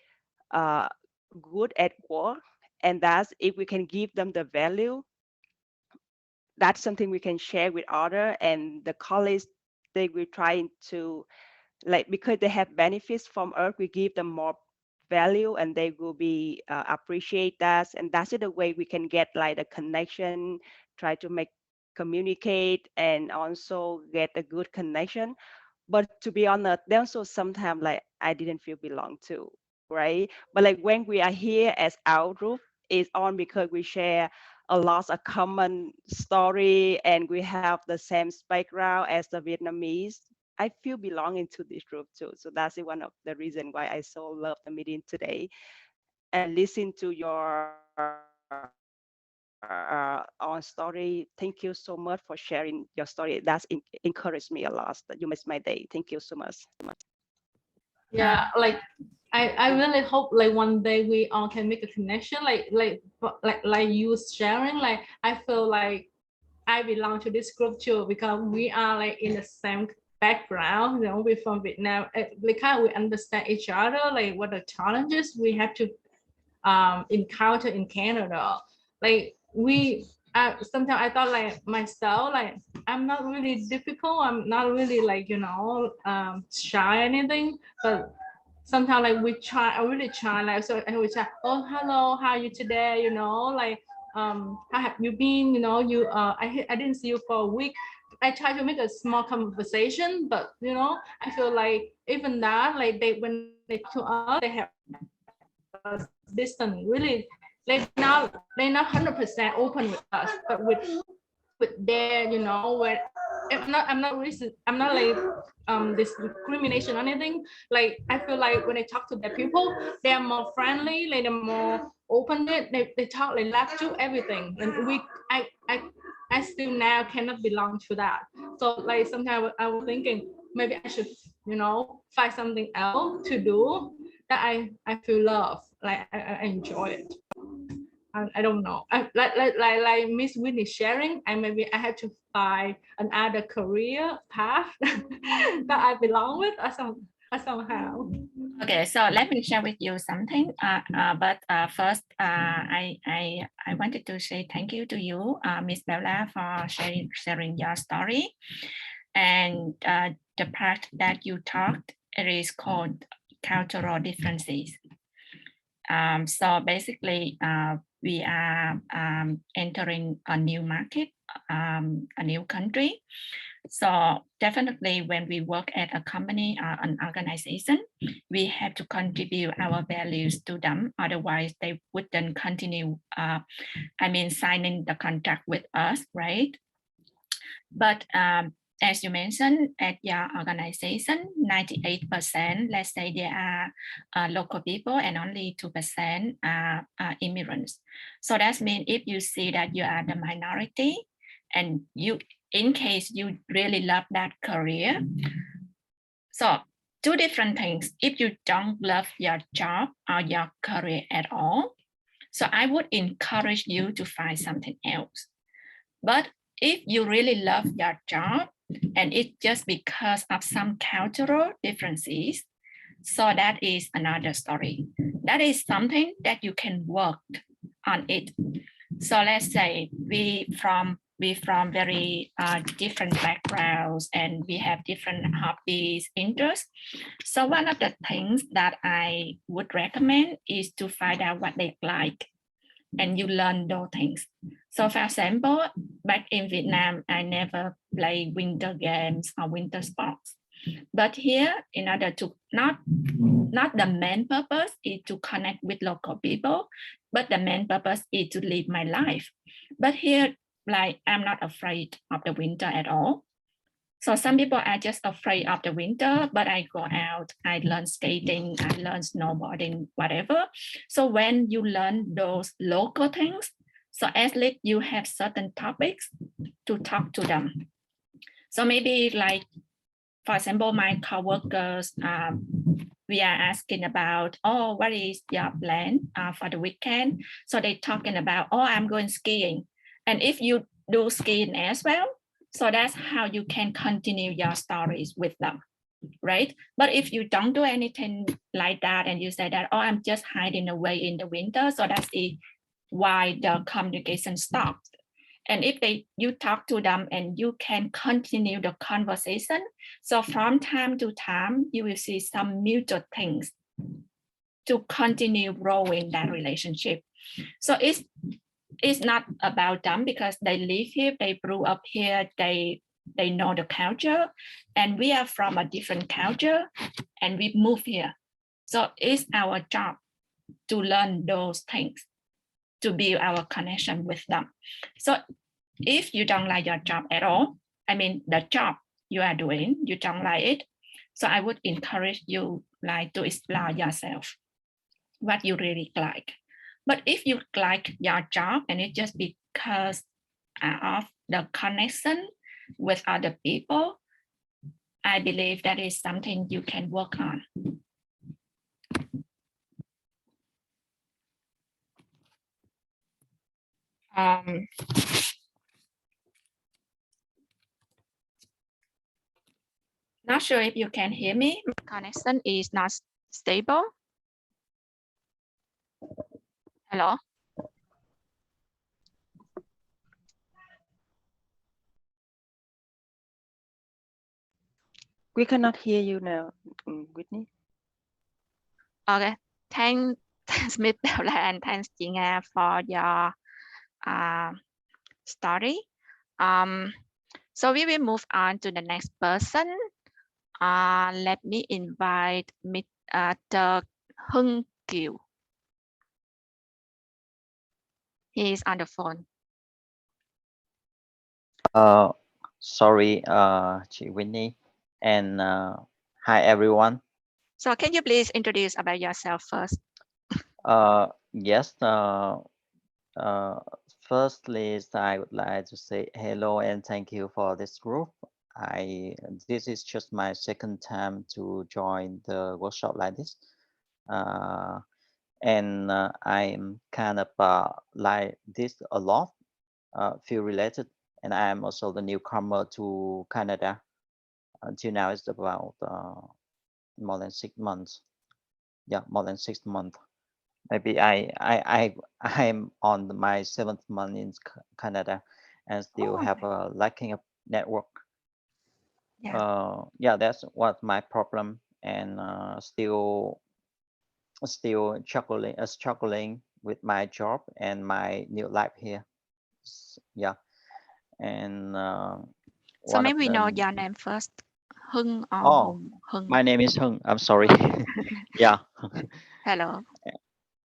good at work, and that's if we can give them the value, that's something we can share with other. And the colleagues, they will trying to, like, because they have benefits from us, we give them more value and they will be appreciate that. And that's the way we can get like a connection, try to make communicate and also get a good connection. But to be honest, there's also sometimes like I didn't feel belong to, right? But like when we are here as our group, it's on because we share a lot of common story and we have the same background as the Vietnamese. I feel belonging to this group too. So that's one of the reasons why I so love the meeting today and listen to your on story. Thank you so much for sharing your story. That's encouraged me a lot. That you made my day. Thank you so much. Yeah, like I really hope like one day we all can make a connection. Like you sharing. Like I feel like I belong to this group too because we are like in the same background. You know, we're from Vietnam. Like kind of we understand each other. Like what the challenges we have to encounter in Canada. Like we sometimes I thought like myself, like I'm not really difficult. I'm not really like, you know, shy or anything, but sometimes like we try, I really try, like, so I would say, oh, hello, how are you today? You know, like, how have you been? You know, you, I didn't see you for a week. I try to make a small conversation, but you know, I feel like even that, like when they to us, they have distance really, they're not 100% open with us, but with their, you know, when I'm not racist, I'm not like discrimination or anything. Like I feel like when I talk to the people, they are more friendly, like they're more open. They talk, they laugh to everything, and I still now cannot belong to that. So like sometimes I was thinking maybe I should, you know, find something else to do that I feel love, like I enjoy it. I don't know. Like Miss Whitney sharing, I maybe I have to find another career path that I belong with or somehow. Okay, so let me share with you something. But first, I wanted to say thank you to you, Miss Bella, for sharing your story. And the part that you talked, it is called cultural differences. So basically, we are entering a new market, a new country. So definitely when we work at a company or an organization, we have to contribute our values to them. Otherwise, they wouldn't continue, signing the contract with us, right? But as you mentioned, at your organization, 98%, let's say they are local people and only 2% are immigrants. So that means if you see that you are the minority and you, in case you really love that career, so two different things. If you don't love your job or your career at all, so I would encourage you to find something else. But if you really love your job and it's just because of some cultural differences, so that is another story. That is something that you can work on it. So let's say we from very different backgrounds and we have different hobbies, interests. So one of the things that I would recommend is to find out what they like and you learn those things. So for example, back in Vietnam, I never play winter games or winter sports. But here, in order to not the main purpose is to connect with local people, but the main purpose is to live my life. But here, like I'm not afraid of the winter at all. So some people are just afraid of the winter, but I go out, I learn skating, I learn snowboarding, whatever. So when you learn those local things, so at least you have certain topics to talk to them. So maybe like for example, my coworkers, we are asking about, oh, what is your plan for the weekend? So they talking about, oh, I'm going skiing. And if you do skiing as well, so that's how you can continue your stories with them, right? But if you don't do anything like that and you say that, oh, I'm just hiding away in the winter, so that's why the communication stops. And if you talk to them and you can continue the conversation, so from time to time, you will see some mutual things to continue growing that relationship. So it's not about them because they live here, they grew up here, they know the culture, and we are from a different culture and we move here. So it's our job to learn those things, to build our connection with them. So if you don't like your job at all, I mean, the job you are doing, you don't like it. So I would encourage you like to explore yourself, what you really like. But if you like your job and it's just because of the connection with other people, I believe that is something you can work on. Not sure if you can hear me. Connection is not stable. Hello? We cannot hear you now, Whitney. Okay, thanks Miss Bella and thanks Jinga for your story. So we will move on to the next person. Let me invite Mr. Hưng Kiều. He is on the phone. Sorry, chị Winnie, and hi everyone. So can you please introduce about yourself first? Yes. Firstly, I would like to say hello and thank you for this group. This is just my second time to join the workshop like this, and I'm kind of like this a lot, feel related, and I am also the newcomer to Canada. Until now, it's about more than 6 months. Yeah, more than 6 months. Maybe I'm on my 7th month in Canada, and still have a lacking of network. Yeah, that's what my problem, and still struggling with my job and my new life here. Yeah, and so maybe we know your name first. Hưng or Oh, Hưng? my name is Hưng. I'm sorry. Yeah. Hello.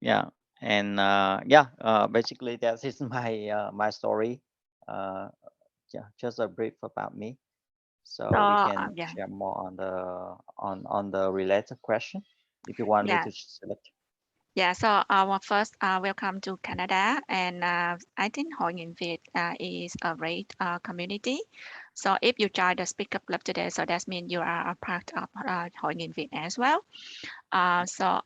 Yeah, and yeah, basically that is my my story. Yeah, just a brief about me, so we can yeah. share more on the related question if you want me to select. Yeah, so first, welcome to Canada, and I think Hội Nghị Việt is a great community. So if you join the SpeakUp Club today, so that means you are a part of Hội Nghị Việt as well. So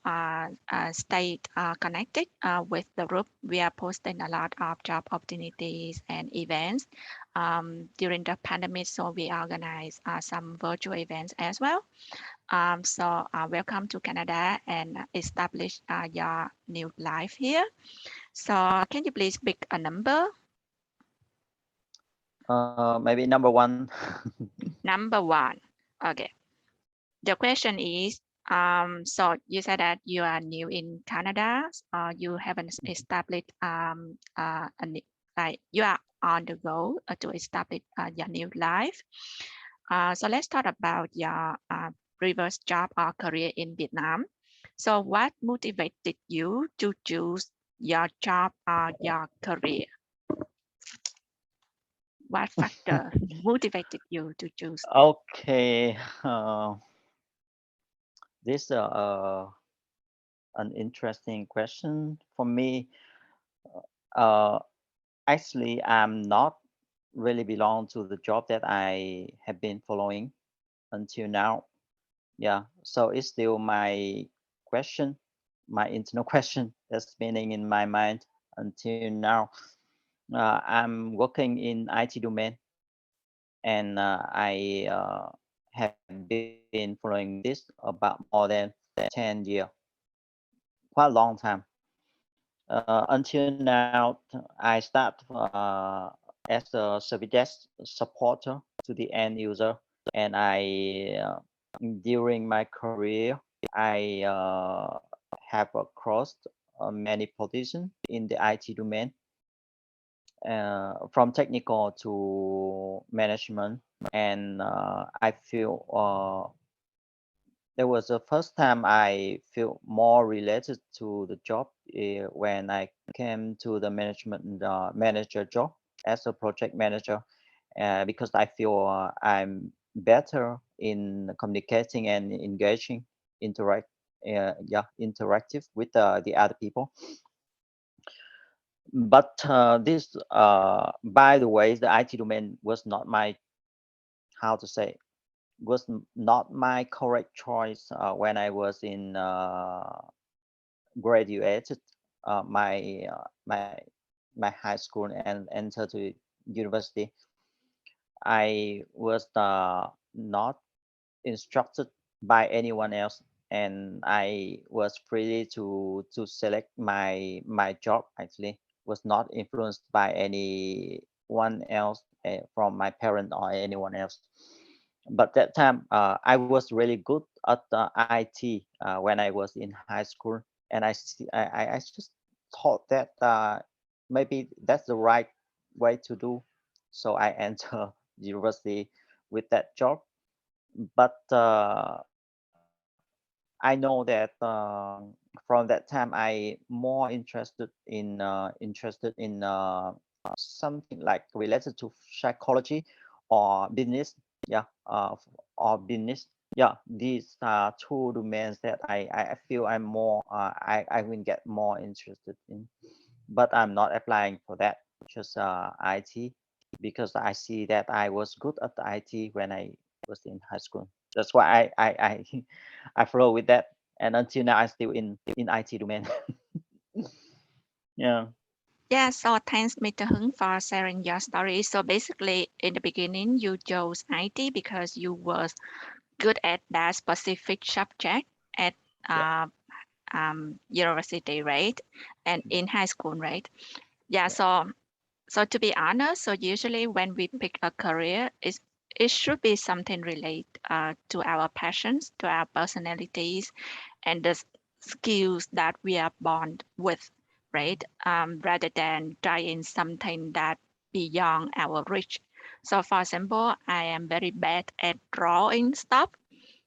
stay connected with the group. We are posting a lot of job opportunities and events during the pandemic. So we organize some virtual events as well. So welcome to Canada and establish your new life here. So can you please pick a number? Maybe number 1. Number 1. Okay. The question is, so you said that you are new in Canada. You haven't established like you are on the go to establish your new life. So let's talk about your previous job or career in Vietnam. So what motivated you to choose your job or your career? What factor motivated you to choose? Okay. This an interesting question for me. Actually, I'm not really belong to the job that I have been following until now. Yeah, so it's still my question, my internal question that's spinning in my mind until now. I'm working in IT domain, and I have been following this about more than 10 years, quite a long time. Until now, I start as a service desk supporter to the end user, and during my career, I have crossed many positions in the IT domain, from technical to management, and I feel there was the first time I feel more related to the job when I came to the management manager job as a project manager, because I feel I'm better in communicating and engaging, interactive with the other people. But this, by the way, the IT domain was not my, how to say, was not my correct choice when I was in graduated my high school and entered to university. I was not instructed by anyone else, and I was free to select my job. Actually, was not influenced by anyone else, from my parent or anyone else. But that time I was really good at the IT when I was in high school, and I just thought that maybe that's the right way to do. So I enter university with that job. But I know that from that time I more interested in something like related to psychology or business. Yeah, or business. Yeah, these are two domains that I feel I'm more I will get more interested in. But I'm not applying for that, just IT, because I see that I was good at the IT when I was in high school. That's why I I follow with that, and until now I'm still in IT domain. Yeah. Yeah, so thanks, Mr. Hung, for sharing your story. So basically, in the beginning, you chose IT because you were good at that specific subject at Yeah. university, right? And in high school, right? Yeah, Yeah. so to be honest, so usually when we pick a career, it should be something related to our passions, to our personalities, and the skills that we are born with, right? Rather than trying something that beyond our reach. So for example, I am very bad at drawing stuff,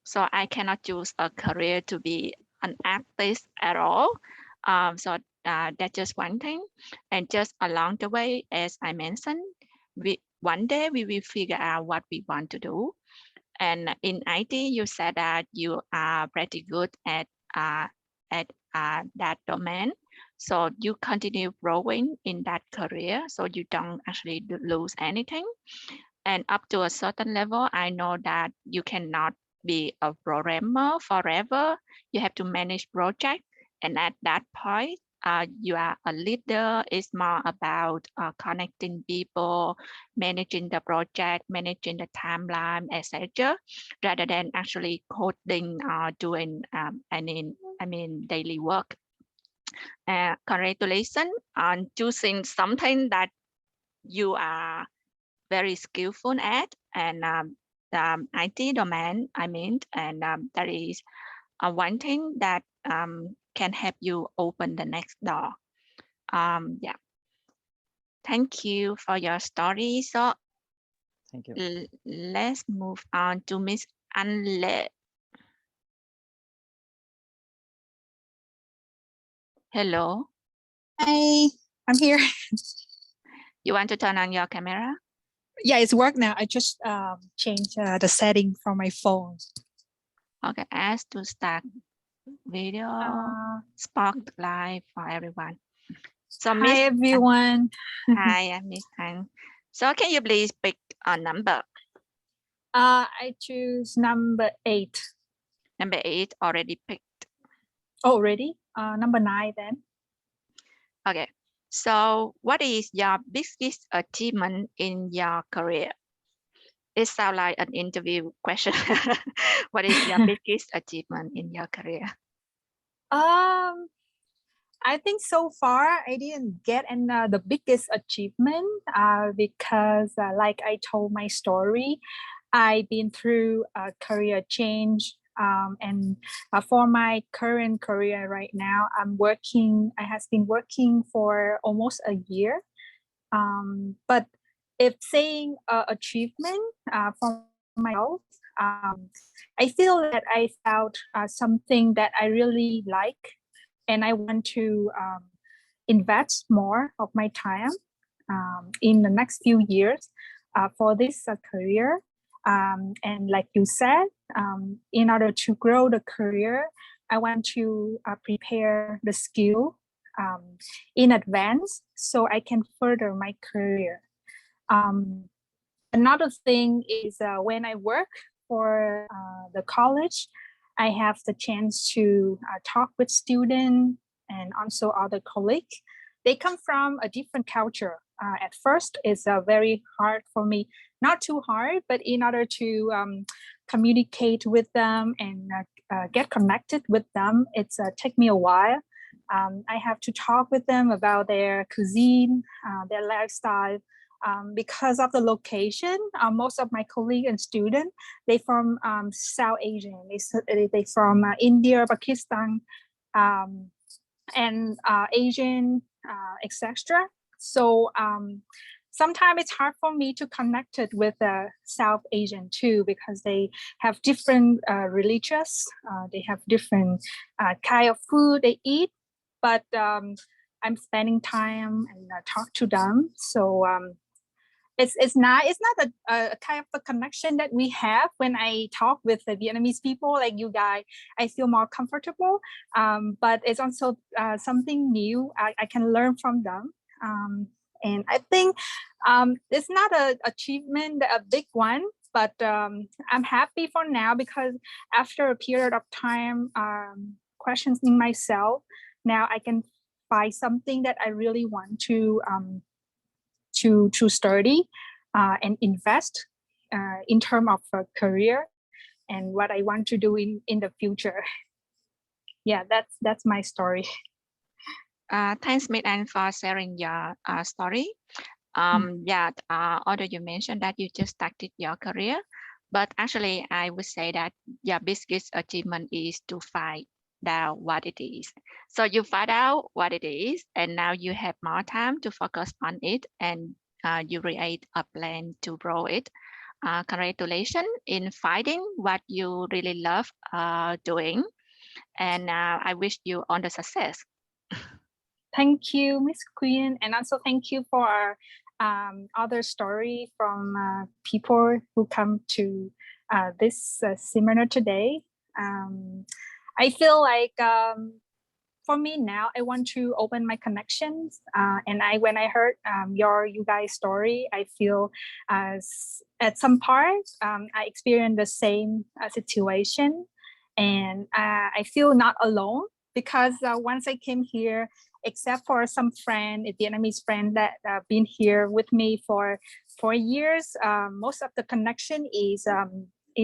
so I cannot choose a career to be an artist at all. That's just one thing. And just along the way, as I mentioned, one day we will figure out what we want to do. And in IT, you said that you are pretty good uh, at that domain. So you continue growing in that career, so you don't actually lose anything. And up to a certain level, I know that you cannot be a programmer forever. You have to manage project. And at that point, you are a leader. It's more about connecting people, managing the project, managing the timeline, etc., rather than actually coding or doing daily work. Congratulations on choosing something that you are very skillful at, and the IT domain, and that is one thing that can help you open the next door. Yeah, thank you for your story. So Thank you. let's move on to Miss Anle. Hello. Hi, I'm here. You want to turn on your camera? Yeah, it's work now. I just changed the setting from my phone. Okay, ask to start video, spark live for everyone. So hi, Miss everyone. Hi, I'm Miss Anh. So can you please pick a number? I choose number 8. Number 8 already picked. Already? Number 9 then. Okay. So what is your biggest achievement in your career? It sounds like an interview question. What is your biggest achievement in your career? I think so far I didn't get the biggest achievement because like I told my story, I've been through a career change, and for my current career right now, I have been working for almost a year. But if saying achievement for myself, I feel that I found something that I really like, and I want to invest more of my time in the next few years for this career. And like you said, in order to grow the career, I want to prepare the skill in advance so I can further my career. Another thing is when I work for the college, I have the chance to talk with students and also other colleagues. They come from a different culture. At first, it's very hard for me, not too hard, but in order to communicate with them and get connected with them, it's take me a while. I have to talk with them about their cuisine, their lifestyle. Because of the location, most of my colleagues and students, they from South Asian. They from India, Pakistan, and Asian, etc. So sometimes it's hard for me to connect it with South Asian too, because they have different religious, they have different kind of food they eat, but I'm spending time and talk to them. So it's not a kind of a connection that we have when I talk with the Vietnamese people like you guys. I feel more comfortable, but it's also something new I can learn from them. And I think it's not an achievement, a big one, but I'm happy for now because after a period of time questioning myself, now I can find something that I really want to study and invest in terms of a career and what I want to do in the future. Yeah, that's my story. Thanks, Miss Anne, for sharing your story. Yeah, although you mentioned that you just started your career, but actually I would say that your biggest achievement is to find out what it is. So you find out what it is, and now you have more time to focus on it, and you create a plan to grow it. Congratulations in finding what you really love doing, and I wish you all the success. Thank you, Miss Queen, and also thank you for other story from people who come to this seminar today. I feel like for me now, I want to open my connections, and when I heard you guys' story, I feel at some parts I experienced the same situation, and I feel not alone because once I came here, except for some friend, a Vietnamese friend that been here with me for 4 years, most of the connection is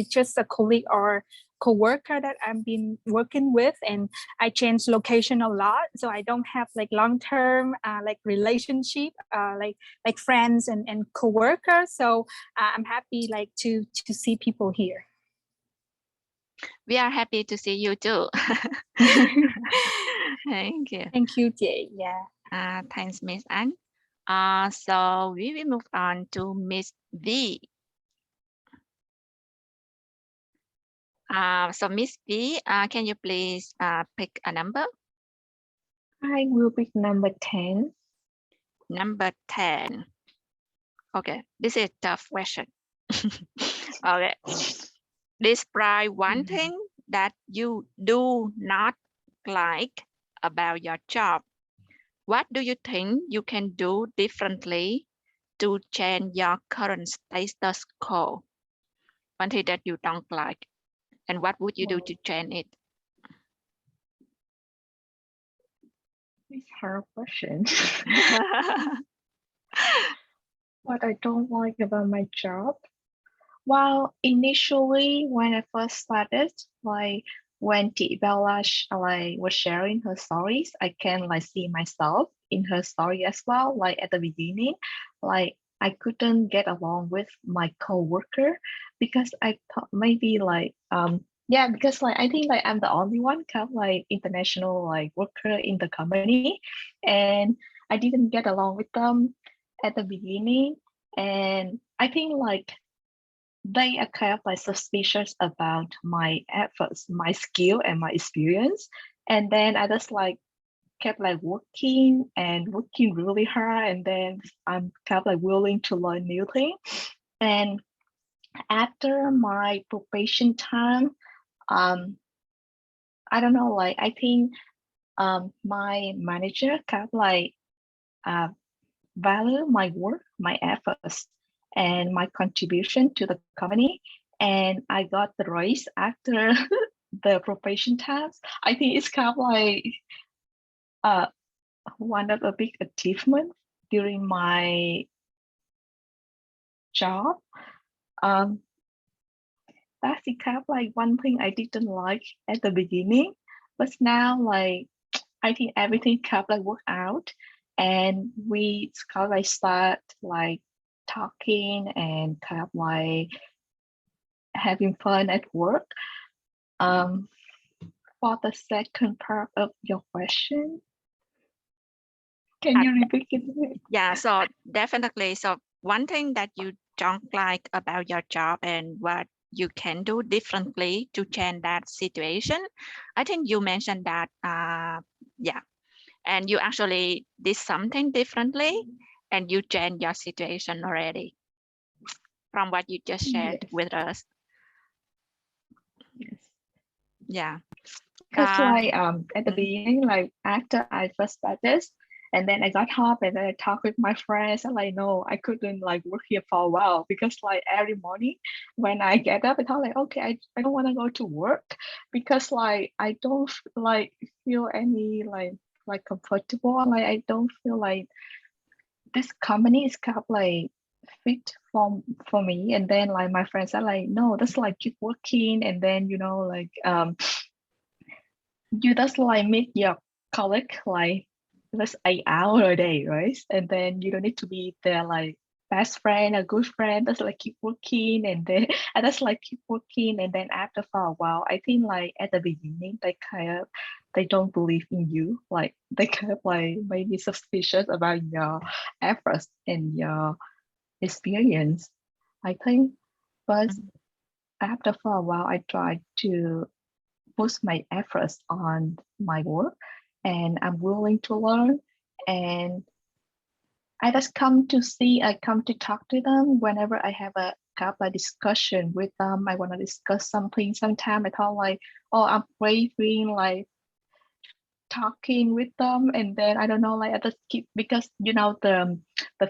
just a colleague or co-worker that I've been working with, and I change location a lot, so I don't have like long-term like relationship like friends and co-workers. So I'm happy like to see people here. We are happy to see you too. Thank you. Thank you, Jay. Yeah. Thanks, Miss Anne. So we will move on to Miss V. So Miss V, can you please pick a number? I will pick number 10. Number 10. Okay, this is a tough question. Okay. Describe one thing that you do not like about your job. What do you think you can do differently to change your current status quo? one thing that you don't like, and what would you do to change it? It's a hard question. What I don't like about my job? Well, initially when I first started, like when Bella was sharing her stories, I can like see myself in her story as well. Like at the beginning, like I couldn't get along with my coworker because I thought maybe like yeah, because like I think like I'm the only one kind of like international like worker in the company, and I didn't get along with them at the beginning, and I think like they are kind of like suspicious about my efforts, my skill, and my experience. And then I just like kept like working really hard, and then I'm kind of like willing to learn new things. And after my probation time, I don't know, like I think my manager kind of like value my work, my efforts, and my contribution to the company. And I got the raise after the probation times. I think it's kind of like one of the big achievements during my job. That's kind of like one thing I didn't like at the beginning, but now like I think everything kind of like worked out, and we kind of like start like talking and kind of like having fun at work. For the second part of your question, can you repeat it? Yeah, so definitely. So one thing that you don't like about your job and what you can do differently to change that situation. I think you mentioned that, yeah, and you actually did something differently and you changed your situation already from what you just shared Yes. with us. Yes. Yeah. Because like at the beginning, like after I first started, and then I got home and then I talked with my friends and like no, I couldn't like work here for a while because like every morning when I get up, I thought like okay, I don't want to go to work because like I don't like feel any like comfortable. Like I don't feel like this company is kind of like fit for me. And then like my friends are like, no, that's like keep working, and then you know like you just like meet your colleague like just 8 hours a day, right? And then you don't need to be their like best friend, a good friend. Just like keep working, and then I just like keep working, and then after for a while, I think like at the beginning they don't believe in you. Like they kind of like maybe suspicious about your efforts and your experience, I think. But after for a while, I tried to put my efforts on my work, and I'm willing to learn. And I come to talk to them whenever I have a couple of discussion with them. I want to discuss something. Sometimes I thought like, oh, I'm craving like talking with them, and then I don't know, like I just keep, because you know the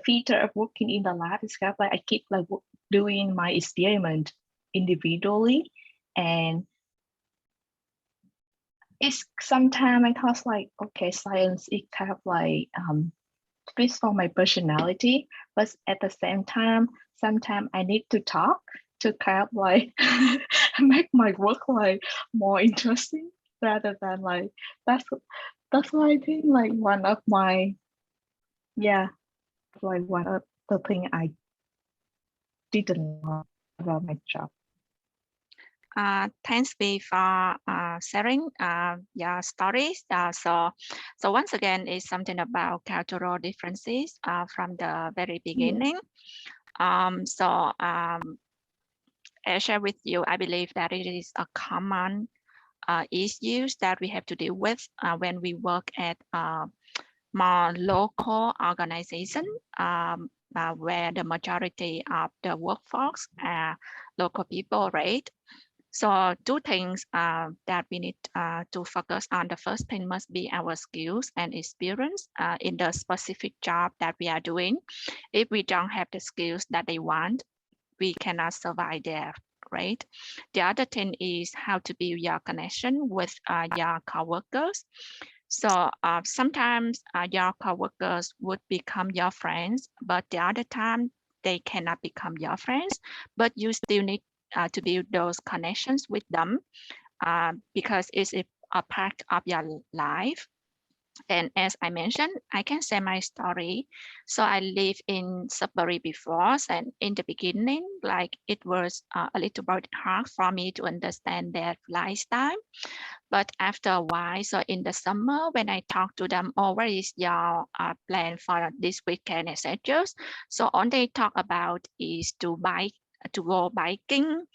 feature of working in the lab is kind of like I keep like doing my experiment individually, and it's sometimes I thought like, okay, science is kind of like fits for my personality, but at the same time, sometimes I need to talk to kind of like make my work like more interesting rather than like that's why I think like one of my like one of the thing I didn't like about my job. Thanks, B, for sharing your stories. So once again, it's something about cultural differences from the very beginning. I share with you, I believe that it is a common issues that we have to deal with when we work at more local organization where the majority of the workforce are local people, right? So two things that we need to focus on. The first thing must be our skills and experience in the specific job that we are doing. If we don't have the skills that they want, we cannot survive there, great. The other thing is how to build your connection with your coworkers. So sometimes your coworkers would become your friends, but the other time they cannot become your friends, but you still need to build those connections with them because it's a part of your life. And as I mentioned, I can share my story. So I lived in Sudbury before, and in the beginning, like it was a little bit hard for me to understand their lifestyle. But after a while, so in the summer, when I talk to them, oh, what is your plan for this weekend, etc. So all they talk about is to go biking,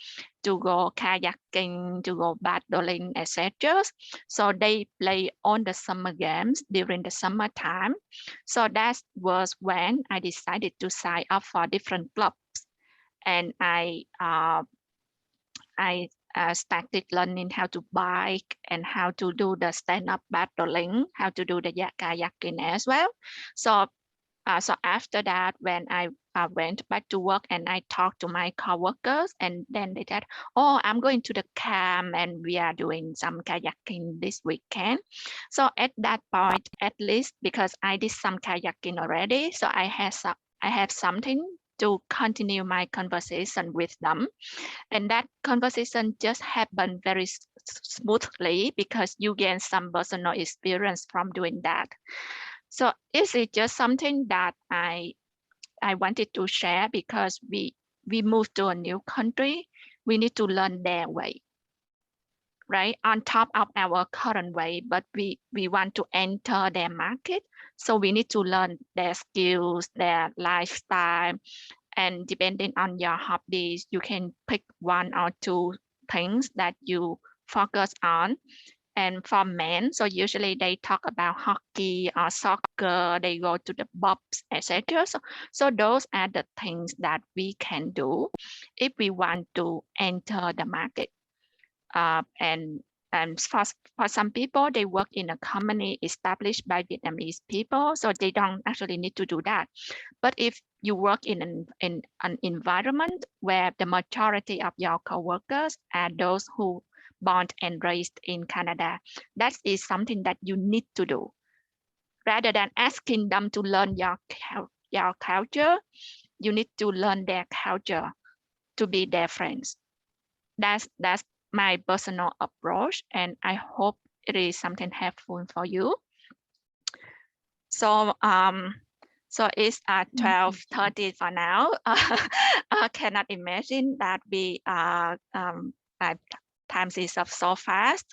to go kayaking, to go paddling, etc. So they play on the summer games during the summertime. So that was when I decided to sign up for different clubs, and I started learning how to bike and how to do the stand-up paddling, how to do the kayaking as well. So after that, when I went back to work and I talked to my coworkers, and then they said, oh, I'm going to the camp and we are doing some kayaking this weekend. So at that point, at least because I did some kayaking already, so I had something to continue my conversation with them. And that conversation just happened very smoothly because you gain some personal experience from doing that. So is it just something that I wanted to share because we moved to a new country, we need to learn their way, right? On top of our current way, but we want to enter their market. So we need to learn their skills, their lifestyle, and depending on your hobbies, you can pick one or two things that you focus on. And for men, so usually they talk about hockey or soccer, they go to the pubs, etc. So those are the things that we can do if we want to enter the market. And for some people, they work in a company established by Vietnamese people, so they don't actually need to do that. But if you work in an environment where the majority of your coworkers are those who born and raised in Canada, that is something that you need to do. Rather than asking them to learn your culture, you need to learn their culture to be their friends. That's my personal approach, and I hope it is something helpful for you. So so it's 12:30 for now. I cannot imagine that we time is up so fast.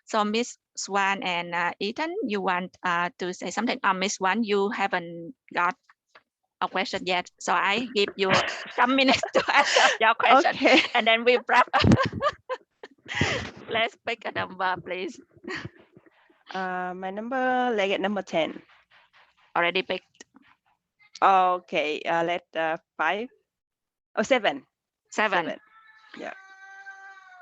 So Miss Swan and Ethan, you want to say something? Miss Swan, you haven't got a question yet, so I give you some minutes to answer your question, Okay. and then we wrap up. Let's pick a number, please. My number, like number 10. Already picked. Okay, let 5 or 7. 7. Yeah.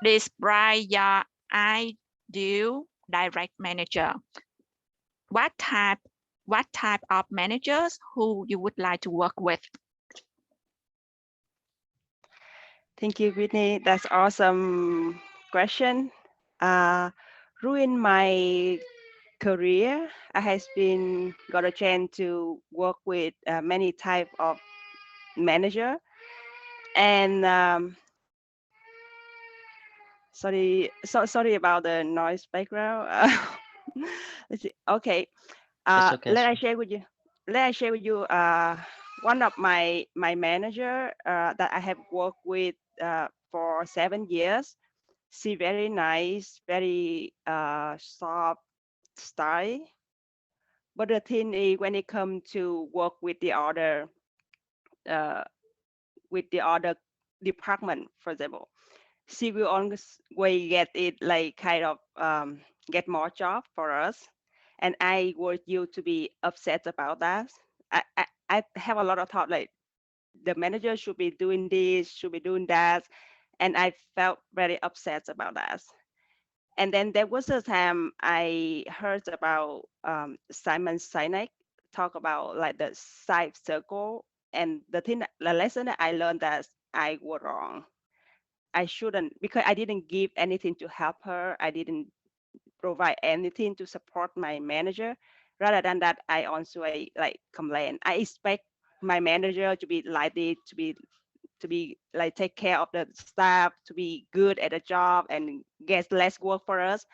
Describe your ideal direct manager. What type of managers who you would like to work with? Thank you, Whitney. That's awesome question. During my career, I has got a chance to work with many type of manager, and sorry about the noise background. Let's see. Okay, It's okay. let I share with you. One of my manager that I have worked with for 7 years. She very nice, very soft style. But the thing is, when it comes to work with the other department, for example, she will always get it like kind of get more job for us, and I want you to be upset about that. I have a lot of thought like the manager should be doing this, should be doing that, and I felt very upset about that. And then there was a time I heard about Simon Sinek talk about like the side circle, and the lesson that I learned that I was wrong. I shouldn't, because I didn't give anything to help her. I didn't provide anything to support my manager. Rather than that, I also like complain. I expect my manager to be like this, to be like take care of the staff, to be good at the job and get less work for us.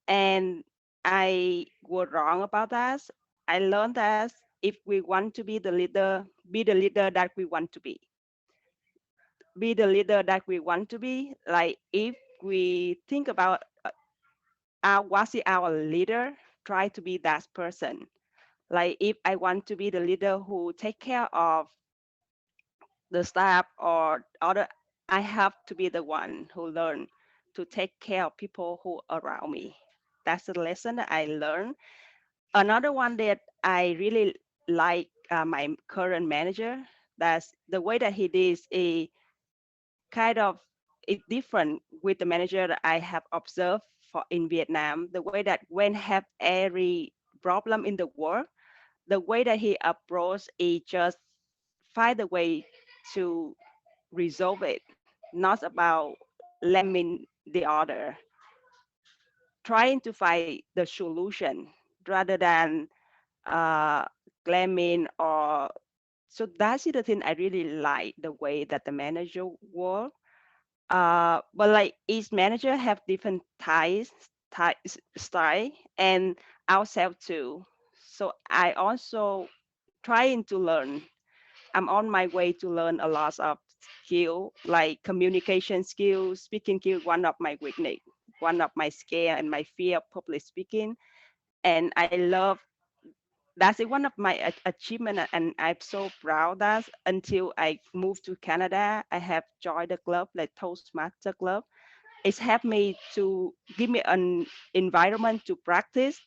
And I was wrong about that. I learned that if we want to be the leader, be the leader that we want to be the leader that we want to be. Like if we think about what is our leader, try to be that person. Like if I want to be the leader who take care of the staff or other, I have to be the one who learn to take care of people who around me. That's the lesson that I learned. Another one that I really like my current manager, that's the way that he is a kind of it's different with the manager that I have observed for in Vietnam. The way that when have every problem in the world, the way that he approach is just find a way to resolve it, not about blaming the other, trying to find the solution rather than uh, blaming or so that's the thing I really like the way that the manager work. But like each manager have different style and ourselves too. So I also trying to learn. I'm on my way to learn a lot of skill like communication skills, speaking skill, one of my weakness, one of my scare and my fear of public speaking. And I love that's one of my achievement and I'm so proud that until I moved to Canada, I have joined the club like Toastmaster club. It's helped me to give me an environment to practice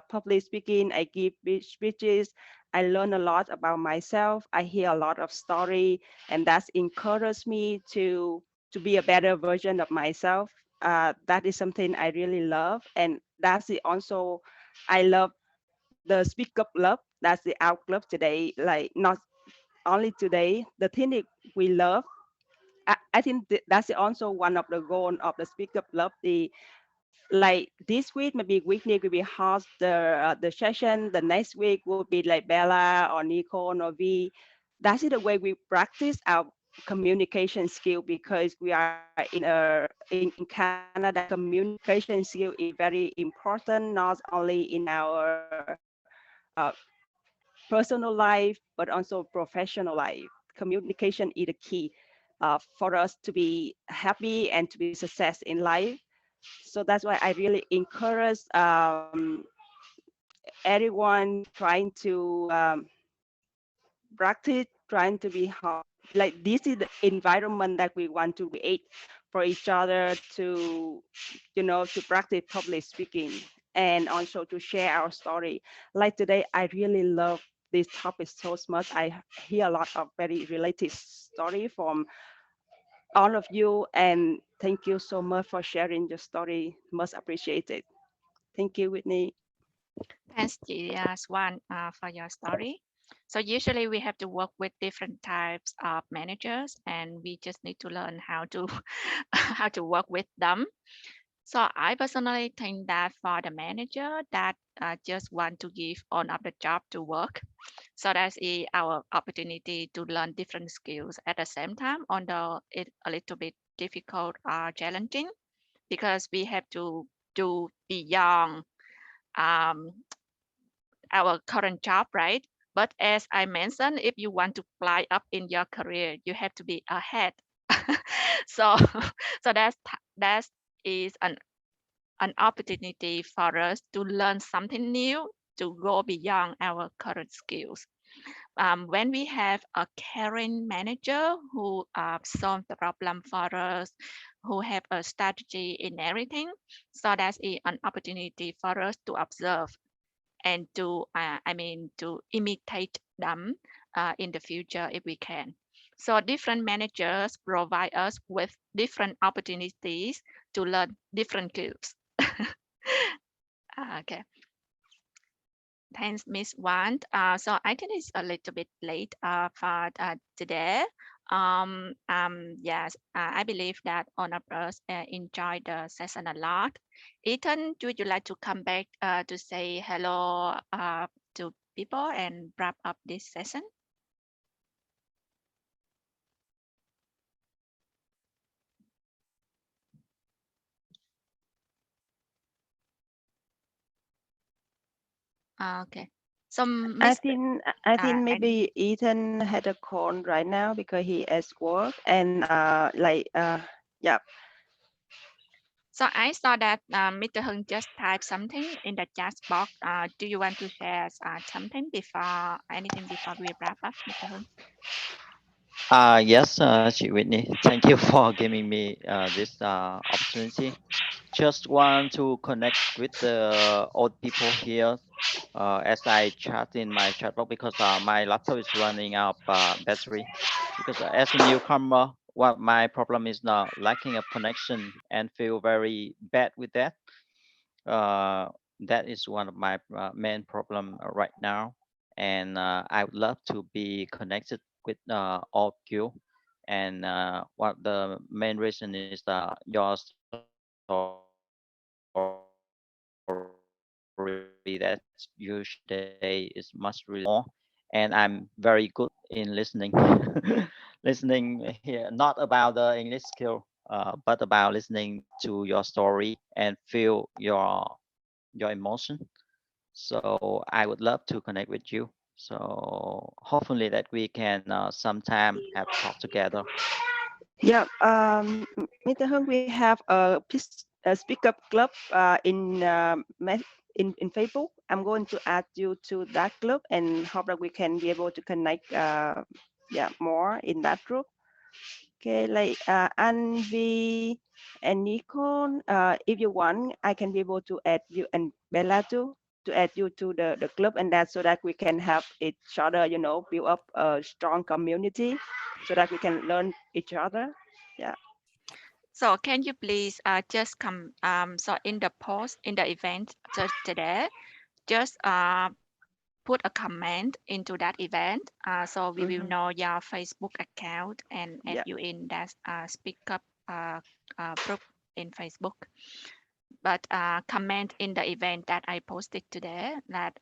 public speaking. I give speeches. I learn a lot about myself. I hear a lot of story, and that's encouraged me to be a better version of myself. That is something I really love, and that's the also I love the SpeakUp club. That's the our club today. Like not only today, the thing that we love I think that's also one of the goal of the Speak Up Club. The like this week, maybe weekly will be host the session. The next week will be like Bella or Nicole or V. That's the way we practice our communication skill because we are in Canada. Communication skill is very important, not only in our personal life but also professional life. Communication is the key for us to be happy and to be success in life. So that's why I really encourage everyone trying to practice, trying to be hard. Like this is the environment that we want to create for each other to, to practice public speaking and also to share our story. Like today, I really love this topic so much. I hear a lot of very related story from all of you, and thank you so much for sharing your story. Much appreciated. Thank you, Whitney. Thanks, Swan, for your story. So usually we have to work with different types of managers, and we just need to learn how to how to work with them. So I personally think that for the manager that just want to give all of the job to work, so that's our opportunity to learn different skills at the same time, although it's a little bit difficult or challenging because we have to do beyond um, our current job, right? But as I mentioned, if you want to fly up in your career, you have to be ahead. so so that is an opportunity for us to learn something new, to go beyond our current skills. When we have a caring manager who solve the problem for us, who have a strategy in everything, so that's an opportunity for us to observe and to to imitate them in the future if we can. So different managers provide us with different opportunities to learn different skills. Okay, thanks, Miss Wan. So I think it's a little bit late for today. Yes, I believe that all of us enjoyed the session a lot. Ethan, would you like to come back to say hello to people and wrap up this session? Okay. So I Miss, think I think and maybe Ethan had a call right now because he at work and yeah. so I saw that Mr. Hưng just typed something in the chat box. Do you want to share something before anything before we wrap up, Mr. Hưng? Yes, chị Whitney. Thank you for giving me this opportunity. Just want to connect with the old people here as I chat in my chat box because my laptop is running out battery. Because as a newcomer, what my problem is now lacking of connection and feel very bad with that. That is one of my main problem right now, and I would love to be connected with all of you. And what the main reason is your story that you today is much really more, and I'm very good in listening. Listening here, not about the English skill, but about listening to your story and feel your emotion. So I would love to connect with you. So hopefully that we can sometime have talk together. Yeah, Mr. Hung, we have a Speak Up Club in Facebook. I'm going to add you to that club and hope that we can be able to connect more in that group. Okay, like Anvi and Nikon, if you want, I can be able to add you and Bella too, to add you to the club, and that so that we can help each other, build up a strong community so that we can learn each other. Yeah. So can you please just come so in the post in the event today, just put a comment into that event so we will know your Facebook account and add Yeah. you in that Speak Up group in Facebook. But comment in the event that I posted today that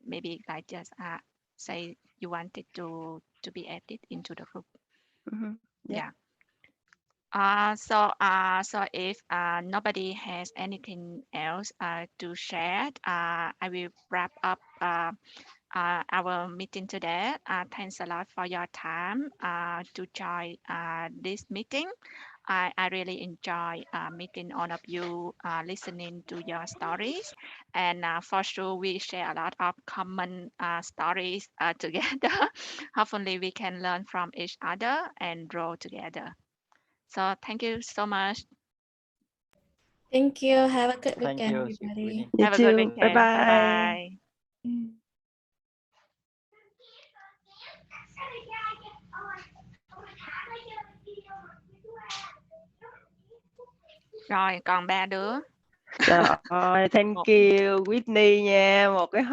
maybe like just say you wanted to be added into the group. Yeah. So if nobody has anything else to share, I will wrap up our meeting today. Thanks a lot for your time to join this meeting. I really enjoy meeting all of you, listening to your stories, and for sure we share a lot of common stories together. Hopefully we can learn from each other and grow together. So thank you so much. Thank you. Have a good Thank weekend, you, everybody. You Have a good too. Bye weekend. Bye bye. bye. Rồi, còn 3 đứa. Trời ơi, thank you Whitney nha, một cái